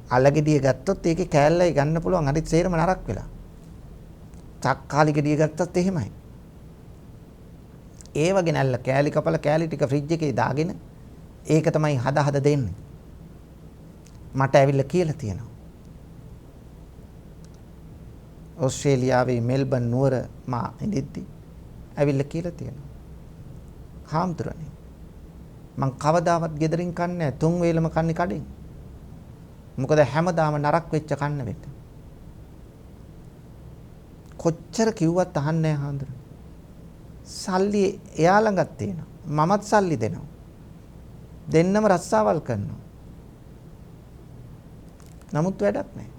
අලගෙඩිය ගත්තොත් ඒකේ කෑල්ලයි ගන්න පුළුවන් හරි සේරම නරක් වෙලා. තක්කාලි ගෙඩිය ගත්තත් එහෙමයි. ඒ වගේ නැල්ල කෑලි කපලා කෑලි ටික ෆ්‍රිජ් එකේ දාගෙන ඒක තමයි හදා දෙන්නේ. මට ඇවිල්ලා කියලා තියෙනවා. ඕස්ට්‍රේලියාවේ මෙල්බන් නුවර මා ඉඳිද්දි ඇවිල්ලා කියලා තියෙනවා. හාමුදුරනේ මං කවදාවත් ගෙදරින් කන්නේ නැහැ. 3 වේලම කන්නේ කඩෙන්. මොකද හැමදාම නරක් වෙච්ච කන්න වෙන්න. කොච්චර කිව්වත් අහන්නේ නැහැ හාමුදුරනේ. සල්ලි එයා ළඟත් තියෙනවා. මමත් සල්ලි දෙනවා. දෙන්නම රස්සාවල් කරනවා. නමුත් වැඩක් නැහැ.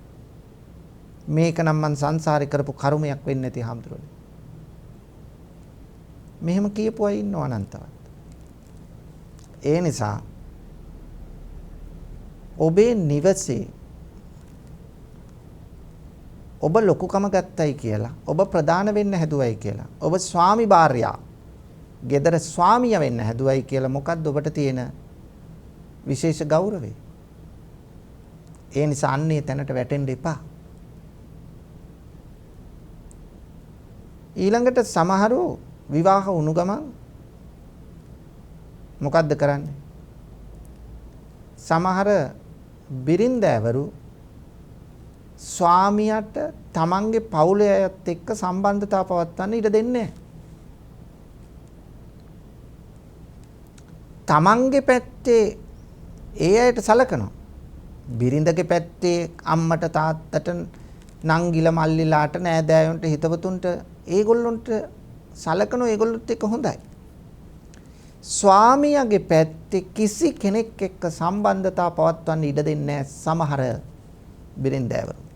මේක නම් මං සංසාරේ කරපු කර්මයක් වෙන්නේ නැති හාමුදුරනේ. මෙහෙම කියපු අය ඉන්නව අනන්තවත්. ඒ නිසා ඔබේ නිවසේ ඔබ ලොකුකම ගත්තයි කියලා ඔබ ප්‍රධාන වෙන්න හැදුවයි කියලා ඔබ ස්වාමි භාර්යා ගෙදර ස්වාමියා වෙන්න හැදුවයි කියලා මොකද්ද ඔබට තියෙන විශේෂ ගෞරවය? ඒ නිසා අන්නේ තැනට වැටෙන්න එපා. ඊළඟට සමහරව විවාහ වුණු ගමන් මොකද්ද කරන්නේ? සමහර බිරින්දෑවරු ස්වාමියාට තමන්ගේ පවුලේ අයත් එක්ක සම්බන්ධතා පවත්වන්න ඉඩ දෙන්නේ නැහැ. තමන්ගේ පැත්තේ ඒ අයට සලකනවා. බිරිඳගේ පැත්තේ අම්මට තාත්තට නංගිල මල්ලිලාට නෑදෑයන්ට හිතවතුන්ට ඒගොල්ලොන්ට සලකනවා. ඒගොල්ලොත් එක්ක හොඳයි. ස්වාමියාගේ පැත්තේ කිසි කෙනෙක් එක්ක සම්බන්ධතා පවත්වන්න ඉඩ දෙන්නේ නැහැ සමහර බිරින්දෑවරු.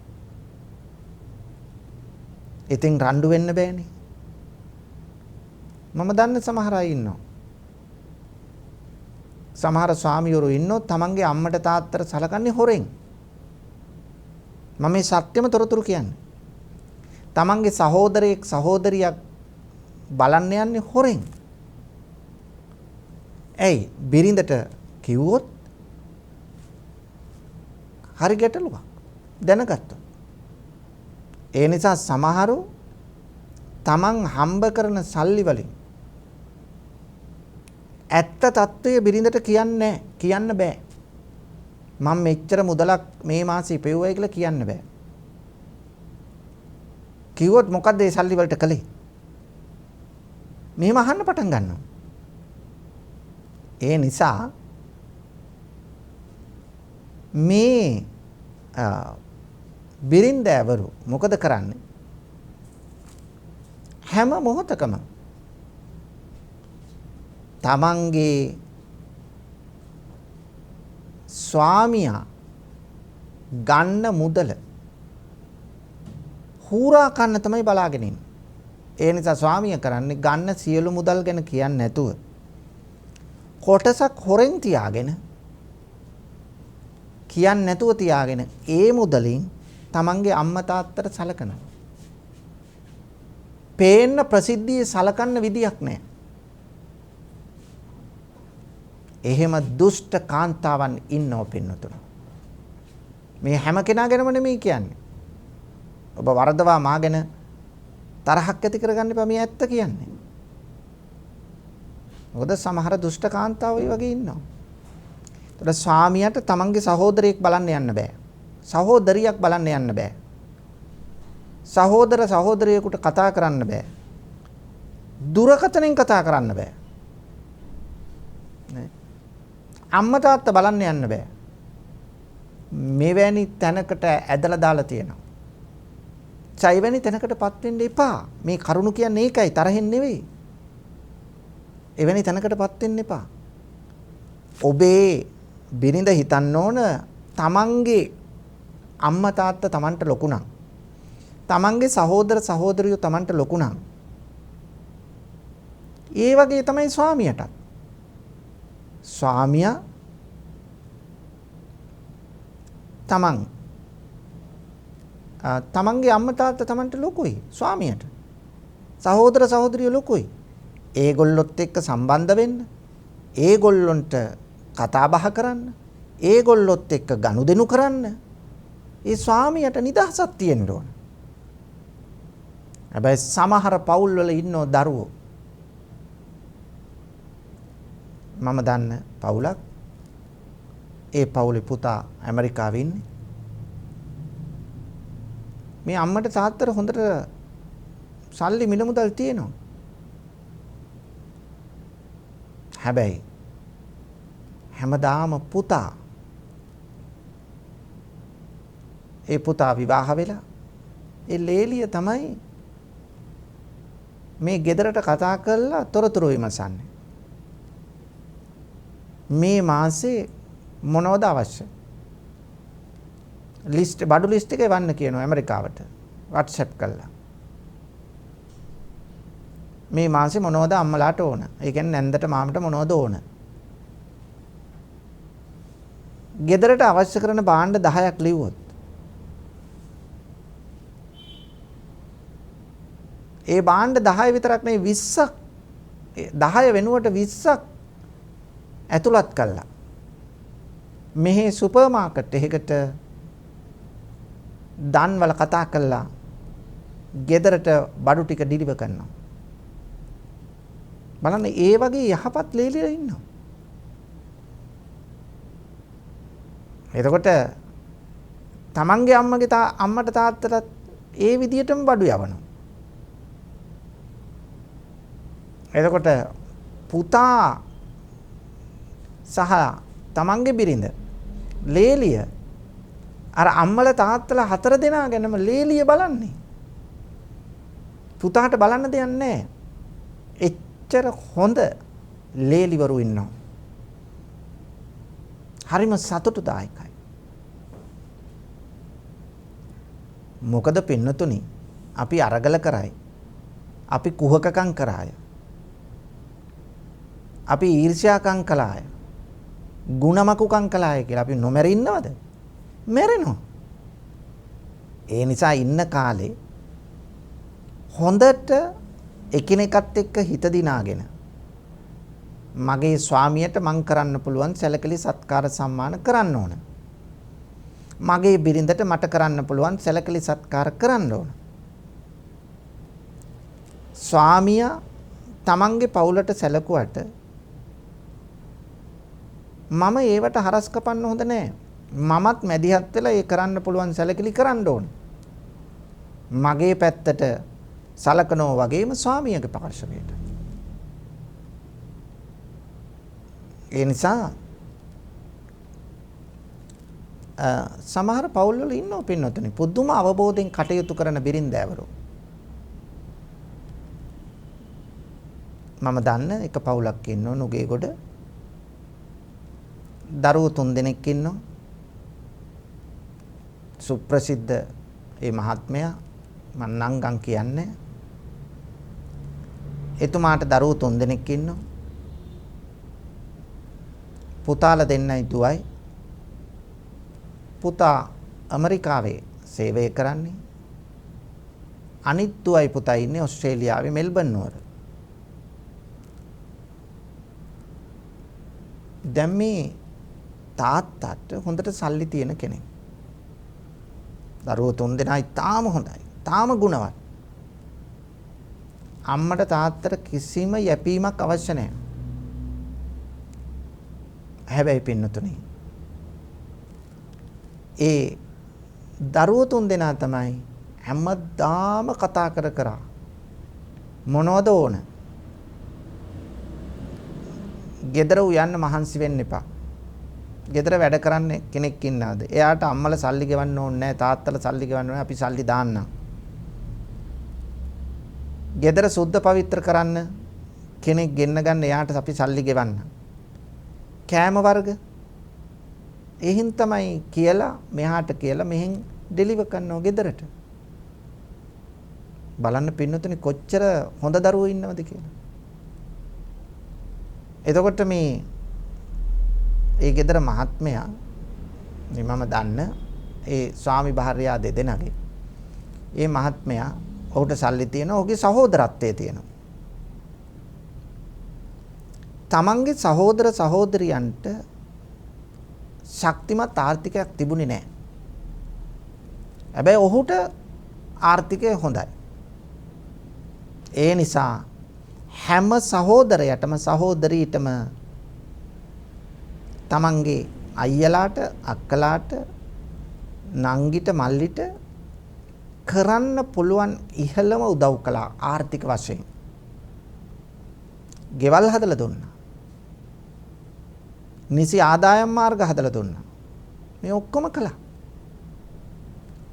ඉතින් රණ්ඩු වෙන්න බෑනේ. මම දන්න සමහර අය ඉන්නවා. සමහර ස්වාමියෝරු ඉන්නෝ තමන්ගේ අම්මට තාත්තට සලකන්නේ හොරෙන්. මම මේ සත්‍යම තොරතුරු කියන්නේ. තමන්ගේ සහෝදරයෙක් සහෝදරියක් බලන්න යන්නේ හොරෙන්. ඇයි බිරිඳට කිව්වොත් හරි ගැටලුවක් දැනගත්තා. ඒ නිසා සමහරු තමන් හම්බ කරන සල්ලි වලින් ඇත්ත తত্ত্বය බිරිඳට කියන්න බෑ. මම මෙච්චර මුදලක් මේ මාසේ ඉපෙව්වයි කියලා කියන්න බෑ. කිව්වොත් මොකද්ද ඒ සල්ලි වලට කළේ? මෙහෙම අහන්න පටන් ගන්නවා. ඒ නිසා මේ බිරින්දෑවරු මොකද කරන්නේ? හැම මොහොතකම තමන්ගේ ස්වාමියා ගන්න මුදල හූරා කන්න තමයි බලාගෙන ඉන්නේ. ඒ නිසා ස්වාමියා කරන්නේ ගන්න සියලු මුදල් ගැන කියන්නේ නැතුව කොටසක් හොරෙන් තියාගෙන කියන්නේ නැතුව තියාගෙන ඒ මුදලින් තමන්ගේ අම්මා තාත්තට සලකනවා. පේන්න ප්‍රසිද්ධියේ සලකන්න විදියක් නැහැ. එහෙම දුෂ්ට කාන්තාවන් ඉන්නව පින්නතුන. මේ හැම කෙනා ගැනම නෙමෙයි කියන්නේ. ඔබ වරදවා මා ගැන තරහක් ඇති කරගන්න එපා. මේ ඇත්ත කියන්නේ. මොකද සමහර දුෂ්ට කාන්තාවෝ වගේ ඉන්නවා. ඒතර ස්වාමියාට තමන්ගේ සහෝදරයෙක් බලන්න යන්න බෑ. සහෝදරියක් බලන්න යන්න බෑ. සහෝදර සහෝදරියෙකුට කතා කරන්න බෑ. දුරකථනෙන් කතා කරන්න බෑ. නේ? අම්මා තාත්තා බලන්න යන්න බෑ. මෙවැනි තැනකට ඇදලා දාලා තියෙනවා. චෛවැනි තැනකටපත් වෙන්න එපා. මේ කරුණ කියන්නේ ඒකයි, තරහෙන් නෙවෙයි. එවැනි තැනකටපත් වෙන්න එපා. ඔබේ බිරිඳ හිතන්න ඕන තමන්ගේ අම්මා තාත්තා තමන්ට ලොකු නම්, තමන්ගේ සහෝදර සහෝදරියෝ තමන්ට ලොකු නම්, ඒ වගේ තමයි ස්වාමියාටත්. ස්වාමියා තමන්ගේ අම්මා තාත්තා තමන්ට ලොකුයි. ස්වාමියාට සහෝදර සහෝදරියෝ ලොකුයි. ඒගොල්ලොත් එක්ක සම්බන්ධ වෙන්න, ඒගොල්ලොන්ට කතා බහ කරන්න, ඒගොල්ලොත් එක්ක ගනුදෙනු කරන්න ඒ ස්වාමියාට නිදහසක් තියෙන්න ඕන. හැබැයි සමහර පවුල් වල ඉන්නෝ දරුවෝ, මම දන්න පවුලක්, ඒ පවුලේ පුතා ඇමරිකාවේ ඉන්නේ. මේ අම්මට තාත්තට හොඳට සල්ලි මිල මුදල් තියෙනවා. හැබැයි හැමදාම පුතා විවාහ වෙලා ඒ ලේලිය තමයි මේ ගෙදරට කතා කරලා තොරතුරු විමසන්නේ. මේ මාසේ මොනවද අවශ්‍ය? බඩු ලිස්ට් එක එවන්න කියනවා ඇමරිකාවට WhatsApp කරලා. මේ මාසේ මොනවද අම්මලාට ඕන? ඒ කියන්නේ නැන්දට මාමට මොනවද ඕන? ගෙදරට අවශ්‍ය කරන භාණ්ඩ 10ක් ලිව්වොත් ඒ භාණ්ඩ 10 විතරක් නෙවෙයි 20ක් 10 වෙනුවට 20ක් ඇතුළත් කළා. මෙහි සුපර් මාකට් එකකට දන්වල කතා කළා ගෙදරට බඩු ටික ඩිලිවර් කරනවා. බලන්න ඒ වගේ යහපත් ලේලිලා ඉන්නවා. එතකොට තමන්ගේ අම්මට තාත්තටත් ඒ විදියටම බඩු යවනවා. එතකොට පුතා සහ තමන්ගේ බිරිඳ ලේලිය අර අම්මලා තාත්තලා 4 දෙනා ගැනම ලේලිය බලන්නේ. පුතාට බලන්න දෙයක් නැහැ. එච්චර හොඳ ලේලිවරු ඉන්නවා. හරිම සතුටුදායකයි. මොකද පින්නතුනි අපි අරගල කරයි. අපි කුහකකම් කරාය. අපි ඊර්ෂ්‍යාකම් කළාය. ಗುಣමකුකම් කළාය කියලා අපි නොමැර ඉන්නවද? මැරෙනවා. ඒ නිසා ඉන්න කාලේ හොඳට එකිනෙකත් එක්ක හිත දිනාගෙන මගේ ස්වාමියට මං කරන්න පුළුවන් සැලකිලි සත්කාර සම්මාන කරන්න ඕන. මගේ බිරිඳට මට කරන්න පුළුවන් සැලකිලි සත්කාර කරන්න ඕන. ස්වාමියා තමන්ගේ පවුලට සැලකුවට මම ඒවට හරස් කපන්න හොඳ නැහැ. මමත් මැදිහත් වෙලා ඒ කරන්න පුළුවන් සැලකිලි කරන්න ඕන. මගේ පැත්තට සලකනෝ වගේම ස්වාමියාගේ පාර්ශවයට. ඒ නිසා සමහර පවුල් වල ඉන්නව පින්නතුනි පුදුම අවබෝධයෙන් කටයුතු කරන බිරින්දෑවරු. මම දන්න එක පවුලක් ඉන්නව නුගේගොඩ. දරුවෝ 3 දෙනෙක් ඉන්නවා. සුප්‍රසිද්ධ ඒ මහත්මයා මම නංගන් කියන්නේ. එතුමාට දරුවෝ 3 දෙනෙක් ඉන්නවා. පුතාලා දෙන්නයි දුවයි. පුතා ඇමරිකාවේ සේවය කරන්නේ. අනිත් දුවයි පුතයි ඉන්නේ ඕස්ට්‍රේලියාවේ මෙල්බන් නුවර. දැන් මේ තාත්තට හොඳට සල්ලි තියෙන කෙනෙක්. දරුවෝ 3 දෙනා තාම හොඳයි. තාම ගුණවත්. අම්මට තාත්තට කිසිම යැපීමක් අවශ්‍ය නැහැ. හැබැයි පින්නතුනි ඒ දරුවෝ 3 දෙනා තමයි හැමදාම කතා කර මොනවද ඕන? ගෙදර උයන්න මහන්සි වෙන්න එපා. ගෙදර වැඩ කරන්න කෙනෙක් ඉන්නවද? එයාට අම්මලා සල්ලි ගෙවන්න ඕනේ නැහැ, තාත්තලා සල්ලි ගෙවන්න ඕනේ, අපි සල්ලි දාන්නම්. ගෙදර සුද්ධ පවිත්‍ර කරන්න කෙනෙක් ගෙන්න ගන්න එයාට අපි සල්ලි ගෙවන්න. කෑම වර්ග එහෙන් තමයි කියලා මෙහාට කියලා මෙහෙන් ඩෙලිවර් කරනවා ගෙදරට. බලන්න පින්නතුනි කොච්චර හොඳ දරුවෝ ඉන්නවද කියලා. එතකොට මේ ඒ ගෙදර මහත්මයා මම දන්න ඒ ස්වාමි භාර්යා දෙදෙනාගේ ඒ මහත්මයා ඔහුට සල්ලි තියෙනවා, ඔහුගේ සහෝදරත්වයේ තියෙනවා. තමන්ගේ සහෝදර සහෝදරියන්ට ශක්තිමත් ආර්ථිකයක් තිබුණේ නැහැ. හැබැයි ඔහුට ආර්ථිකය හොඳයි. ඒ නිසා හැම සහෝදරයටම සහෝදරීටම තමන්ගේ අයියලාට අක්කලාට නංගිට මල්ලිට කරන්න පුළුවන් ඉහළම උදව් කළා ආර්ථික වශයෙන්. ගෙවල් හදලා දුන්නා. නිසි ආදායම් මාර්ග හදලා දුන්නා. මේ ඔක්කොම කළා.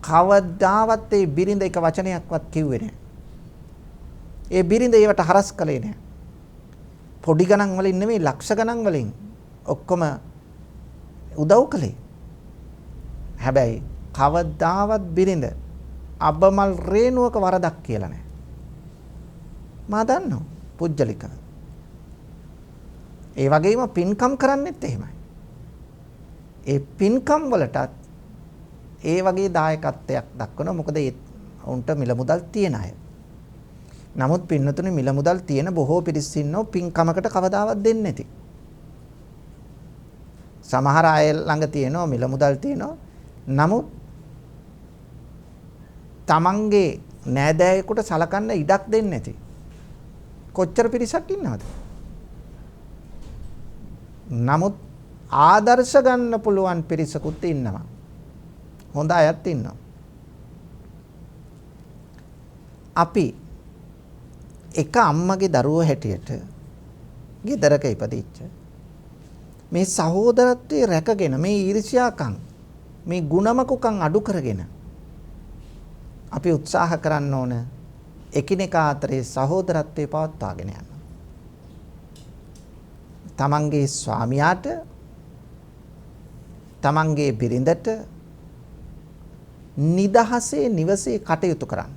කවදාවත් ඒ බිරිඳ එක වචනයක්වත් කිව්වේ නැහැ. ඒ බිරිඳ ඒවට හරස් කළේ නැහැ. පොඩි ගණන් වලින් නෙමෙයි ලක්ෂ ගණන් වලින් ඔක්කොම උදව් කළේ. හැබැයි කවදාවත් බිරිඳ අබමල් රේණුවක වරදක් කියලා නැහැ. මා දන්නවා පුජ්‍යලිකව. ඒ වගේම පින්කම් කරන්නෙත් එහෙමයි. ඒ පින්කම් වලටත් ඒ වගේ දායකත්වයක් දක්වනවා. මොකද ඒ උන්ට මිල මුදල් තියන අය. නමුත් පින්නතුනේ මිල මුදල් තියෙන බොහෝ පිරිස් ඉන්නෝ පින්කමකට කවදාවත් දෙන්නේ නැති. සමහර අය ළඟ තියෙනවා මිල මුදල් තියෙනවා. නමුත් තමන්ගේ නෑදෑයෙකුට සලකන්න ඉඩක් දෙන්නේ නැති. කොච්චර පිරිසක් ඉන්නවද? නමුත් ආදර්ශ ගන්න පුළුවන් පිරිසකුත් ඉන්නවා. හොඳ අයත් ඉන්නවා. අපි එක අම්මගේ දරුවෝ හැටියට ගෙදරක ඉපදිච්ච මේ සහෝදරත්වයේ රැකගෙන මේ ඊර්ෂ්‍යාකම් මේ ಗುಣමකුකම් අඩු කරගෙන අපි උත්සාහ කරන්න ඕන එකිනෙකා අතරේ සහෝදරත්වයේ පවත්වාගෙන යන්න. තමන්ගේ ස්වාමියාට තමන්ගේ බිරිඳට නිදහසේ නිවසේ කටයුතු කරන්න.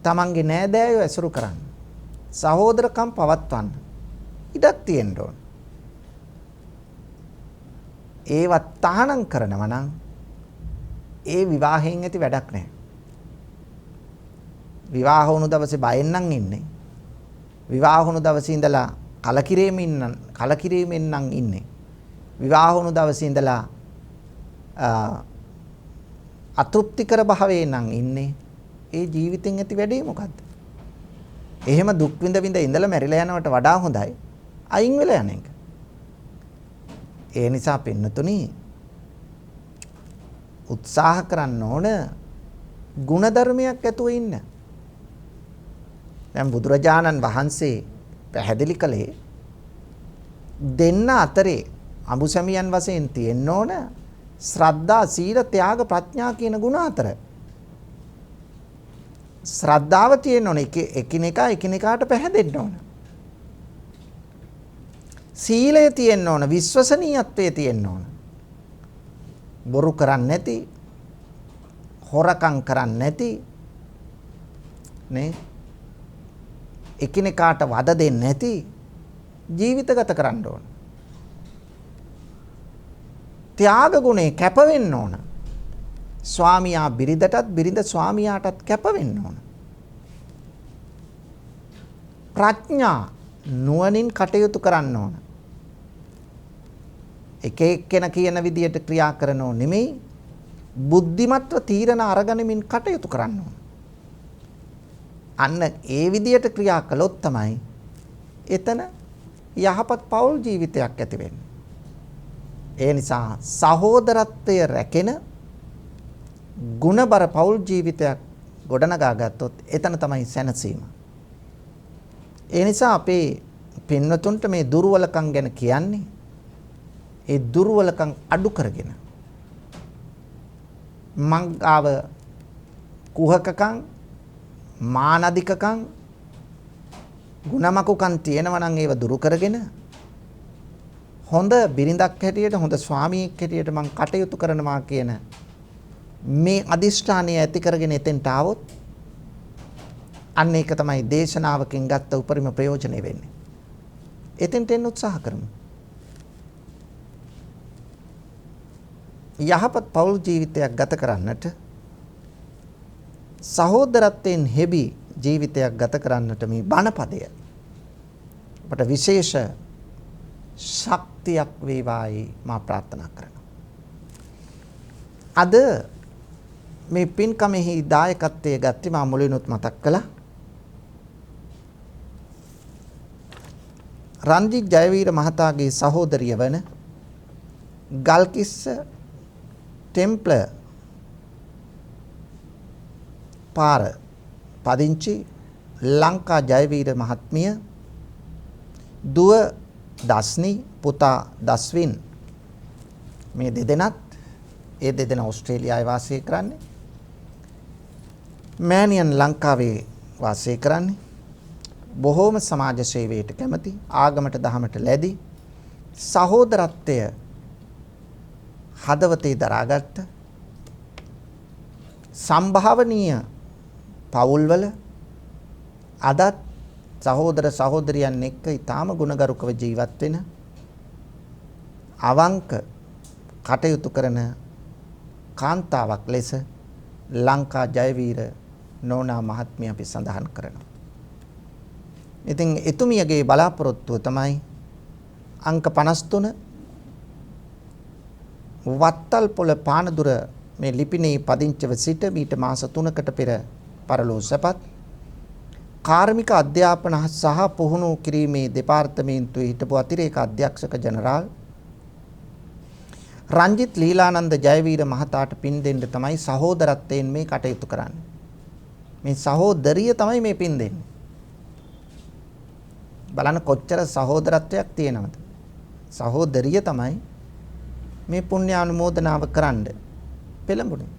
තමන්ගේ නෑදෑයෝ ඇසුරු කරන්න. සහෝදරකම් පවත්වන්න. ඉඩක් තියෙන්න ඕන. ඒවත් තහනම් කරනවා නම් ඒ විවාහයෙන් ඇති වැඩක් නැහැ. විවාහ වුණු දවසේ බයෙන් නම් ඉන්නේ. විවාහ වුණු දවසේ ඉඳලා කලකිරීමෙන් නම් ඉන්නේ. විවාහ වුණු දවසේ ඉඳලා අතෘප්තිකර භාවයෙන් නම් ඉන්නේ. ඒ ජීවිතෙන් ඇති වැඩේ මොකද්ද? එහෙම දුක් විඳ ඉඳලා මැරිලා යනවට වඩා හොඳයි අයින් වෙලා යන එක. ඒ නිසා පින්නතුනි උත්සාහ කරන්න ඕන ගුණධර්මයක් ඇතුව ඉන්න. දැන් බුදුරජාණන් වහන්සේ පැහැදිලි කළේ දෙන්න අතරේ අඹුසැමියන් වශයෙන් තියෙන්න ඕන ශ්‍රද්ධා, සීල, ත්‍යාග, ප්‍රඥා කියන ගුණ හතර. ශ්‍රද්ධාව තියෙන්න ඕන එකිනෙකාට පැහැදෙන්න ඕන. සීලය තියෙන්න ඕන, විශ්වසනීයත්වයේ තියෙන්න ඕන. බොරු කරන්නේ නැති, හොරකම් කරන්නේ නැති නේ, එකිනෙකාට වද දෙන්නේ නැති ජීවිත ගත කරන්න ඕන. ත්‍යාග ගුණේ කැප වෙන්න ඕන. ස්වාමියා බිරිඳටත්, බිරිඳ ස්වාමියාටත් කැප වෙන්න ඕන. ප්‍රඥා නුවණින් කටයුතු කරන්න ඕන. එක එක්කෙනා කියන විදියට ක්‍රියා කරනෝ නෙමෙයි, බුද්ධිමත්ව තීරණ අරගනිමින් කටයුතු කරන්න ඕන. අන්න ඒ විදියට ක්‍රියා කළොත් තමයි එතන යහපත් පෞල් ජීවිතයක් ඇති වෙන්නේ. ඒ නිසා සහෝදරත්වය රැකෙන ගුණබර පෞල් ජීවිතයක් ගොඩනගා ගත්තොත් එතන තමයි සැනසීම. ඒ නිසා අපේ පින්වතුන්ට මේ දුර්වලකම් ගැන කියන්නේ ඒ දුර්වලකම් අඩු කරගෙන මංගාව කුහකකම්, මානදිකකම්, ගුණමකුකම් තියෙනවා නම් ඒව දුරු කරගෙන හොඳ බිරිඳක් හැටියට, හොඳ ස්වාමියෙක් හැටියට මං කටයුතු කරනවා කියන මේ අදිෂ්ඨානය ඇති කරගෙන එතෙන්ට ආවොත් අන්න ඒක තමයි දේශනාවකින් ගත්ත උපරිම ප්‍රයෝජනෙ වෙන්නේ. එතෙන්ට එන්න උත්සාහ කරමු. යහපත් පෞල් ජීවිතයක් ගත කරන්නට, සහෝදරත්වයෙන් හෙබි ජීවිතයක් ගත කරන්නට මේ බණපදය අපට විශේෂ ශක්තියක් වේවායි මා ප්‍රාර්ථනා කරනවා. අද මේ පින්කමෙහි දායකත්වයේ ගත්තේ මා මුලිනුත් මතක් කළා. රන්ජිත් ජයවීර මහතාගේ සහෝදරිය වන ගල්කිස්ස ටෙම්ප්ල පාර පදිංචි ලංකා ජයවීර මහත්මිය, දුව දස්නි, පුතා දස්වින්, මේ දෙදෙනත් ඒ දෙදෙනා ඕස්ට්‍රේලියාවේ වාසය කරන්නේ. මෑණියන් ලංකාවේ වාසය කරන්නේ. බොහෝම සමාජ සේවයට කැමති, ආගමට දහමට ලැබි, සහෝදරත්වය හදවතේ දරාගත්ත සම්භාවනීය පවුල්වල අදත් සහෝදර සහෝදරියන් එක්ක ඊටාම ගුණගරුකව ජීවත් වෙන, අවංක කටයුතු කරන කාන්තාවක් ලෙස ලංකා ජයවීර නෝනා මහත්මිය අපි සඳහන් කරනවා. ඉතින් එතුමියගේ බලාපොරොත්තුව තමයි අංක 53 වත්තල් පොළ පානදුර මේ ලිපිනේ පදිංචිව සිට මීට මාස 3කට පෙර පරලෝ සැපත් කාර්මික අධ්‍යාපන සහ පුහුණු කිරීමේ දෙපාර්තමේන්තුවේ හිටපු අතිරේක අධ්‍යක්ෂක ජනරාල් රංජිත් ලීලානන්ද ජයවීර මහතාට පින් දෙන්න තමයි සහෝදරත්වයෙන් මේ කටයුතු කරන්නේ. මේ සහෝදරිය තමයි මේ පින් දෙන්නේ. බලන්න කොච්චර සහෝදරත්වයක් තියෙනවද? සහෝදරිය තමයි මේ පුණ්‍ය අනුමෝදනාව කරන්න පෙළඹුණේ.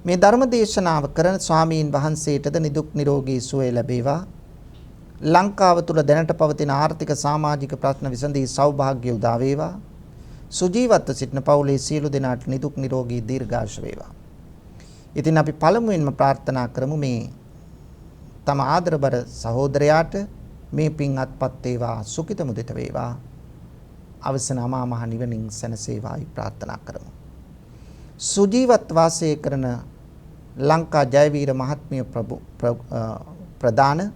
මේ ධර්ම දේශනාව කරන ස්වාමීන් වහන්සේටද නිදුක් නිරෝගී සුවය ලැබේවා. ලංකාව තුල දැනට පවතින ආර්ථික සමාජික ප්‍රශ්න විසඳී සෞභාග්‍ය උදා වේවා. සුජීවත්ව සිටින පවුලේ සියලු දෙනාට නිදුක් නිරෝගී දීර්ඝායුෂ වේවා. ඉතින් අපි පළමුවෙන්ම ප්‍රාර්ථනා කරමු මේ තම ආදරබර සහෝදරයාට මේ පින් අත්පත් වේවා, සුඛිත මුදිත වේවා. අවසන අමා මහ නිවනින් සැනසේවායි ප්‍රාර්ථනා කරමු. සුජීවත් වාසය කරන ලංකා ජයවීර මහත්මිය ප්‍රදාන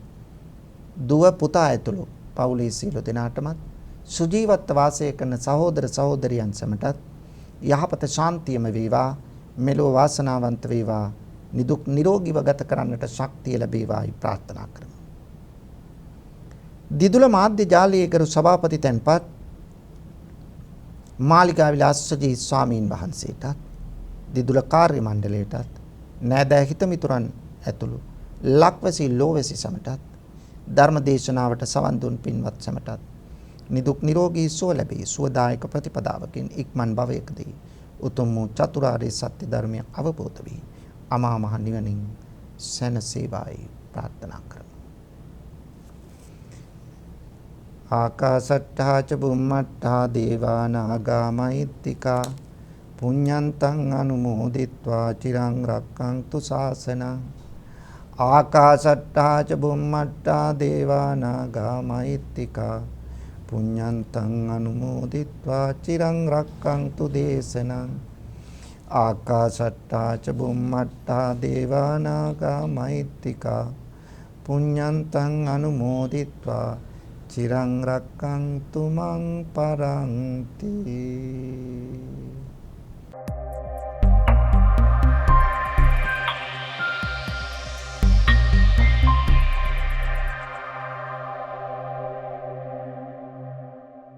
දුව පුතා ඇතුළු පවුලේ සියලු දෙනාටමත් සුජීවත් වාසය කරන සහෝදර සහෝදරියන් සැමටත් යහපත ශාන්තියම වේවා, මෙලොව වාසනාවන්ත වේවා, නිදුක් නිරෝගීව ගත කරන්නට ශක්තිය ලැබේවායි ප්‍රාර්ථනා කරමු. දිදුල මාධ්‍ය ජාලයේ ගරු සභාපති තැන්පත් මාලිගා විලාසජී ස්වාමීන් වහන්සේටත් දිදුල කාර්ය මණ්ඩලයටත් නෑදෑ හිතමිතුරන් ඇතුළු ලක්වැසි ලෝවැසි සැමටත් ධර්ම දේශනාවට සවන් දුන් පින්වත් සැමටත් නිදුක් නිරෝගී සුව ලැබී සුවදායක ප්‍රතිපදාවකින් ඉක්මන් භවයකදී උතුම් වූ චතුරාර්ය සත්‍ය ධර්මය අවබෝධ වී අමා මහ නිවනින් සැනසේවායි ප්‍රාර්ථනා කරමු. ආකාසට්ඨා ච බුම්මට්ඨා දේවා නාග මහිත්‍තිකා පුඤ්ඤන්තං අනුමෝදිත්වා චිරං රක්ඛන්තු ශාසනං. ආකාසට්ඨා ච බුම්මට්ඨා දේවා නාග මහිත්‍තිකා පුඤ්ඤන්තං අනුමෝදිත්වා චිරං රක්ඛන්තු දේශනං. ආකාසට්ඨා ච බුම්මට්ඨා දේවා නාග මහිත්‍තිකා පුඤ්ඤන්තං අනුමෝදිත්වා චිරං රක්ඛන්තු මං පරන්ති.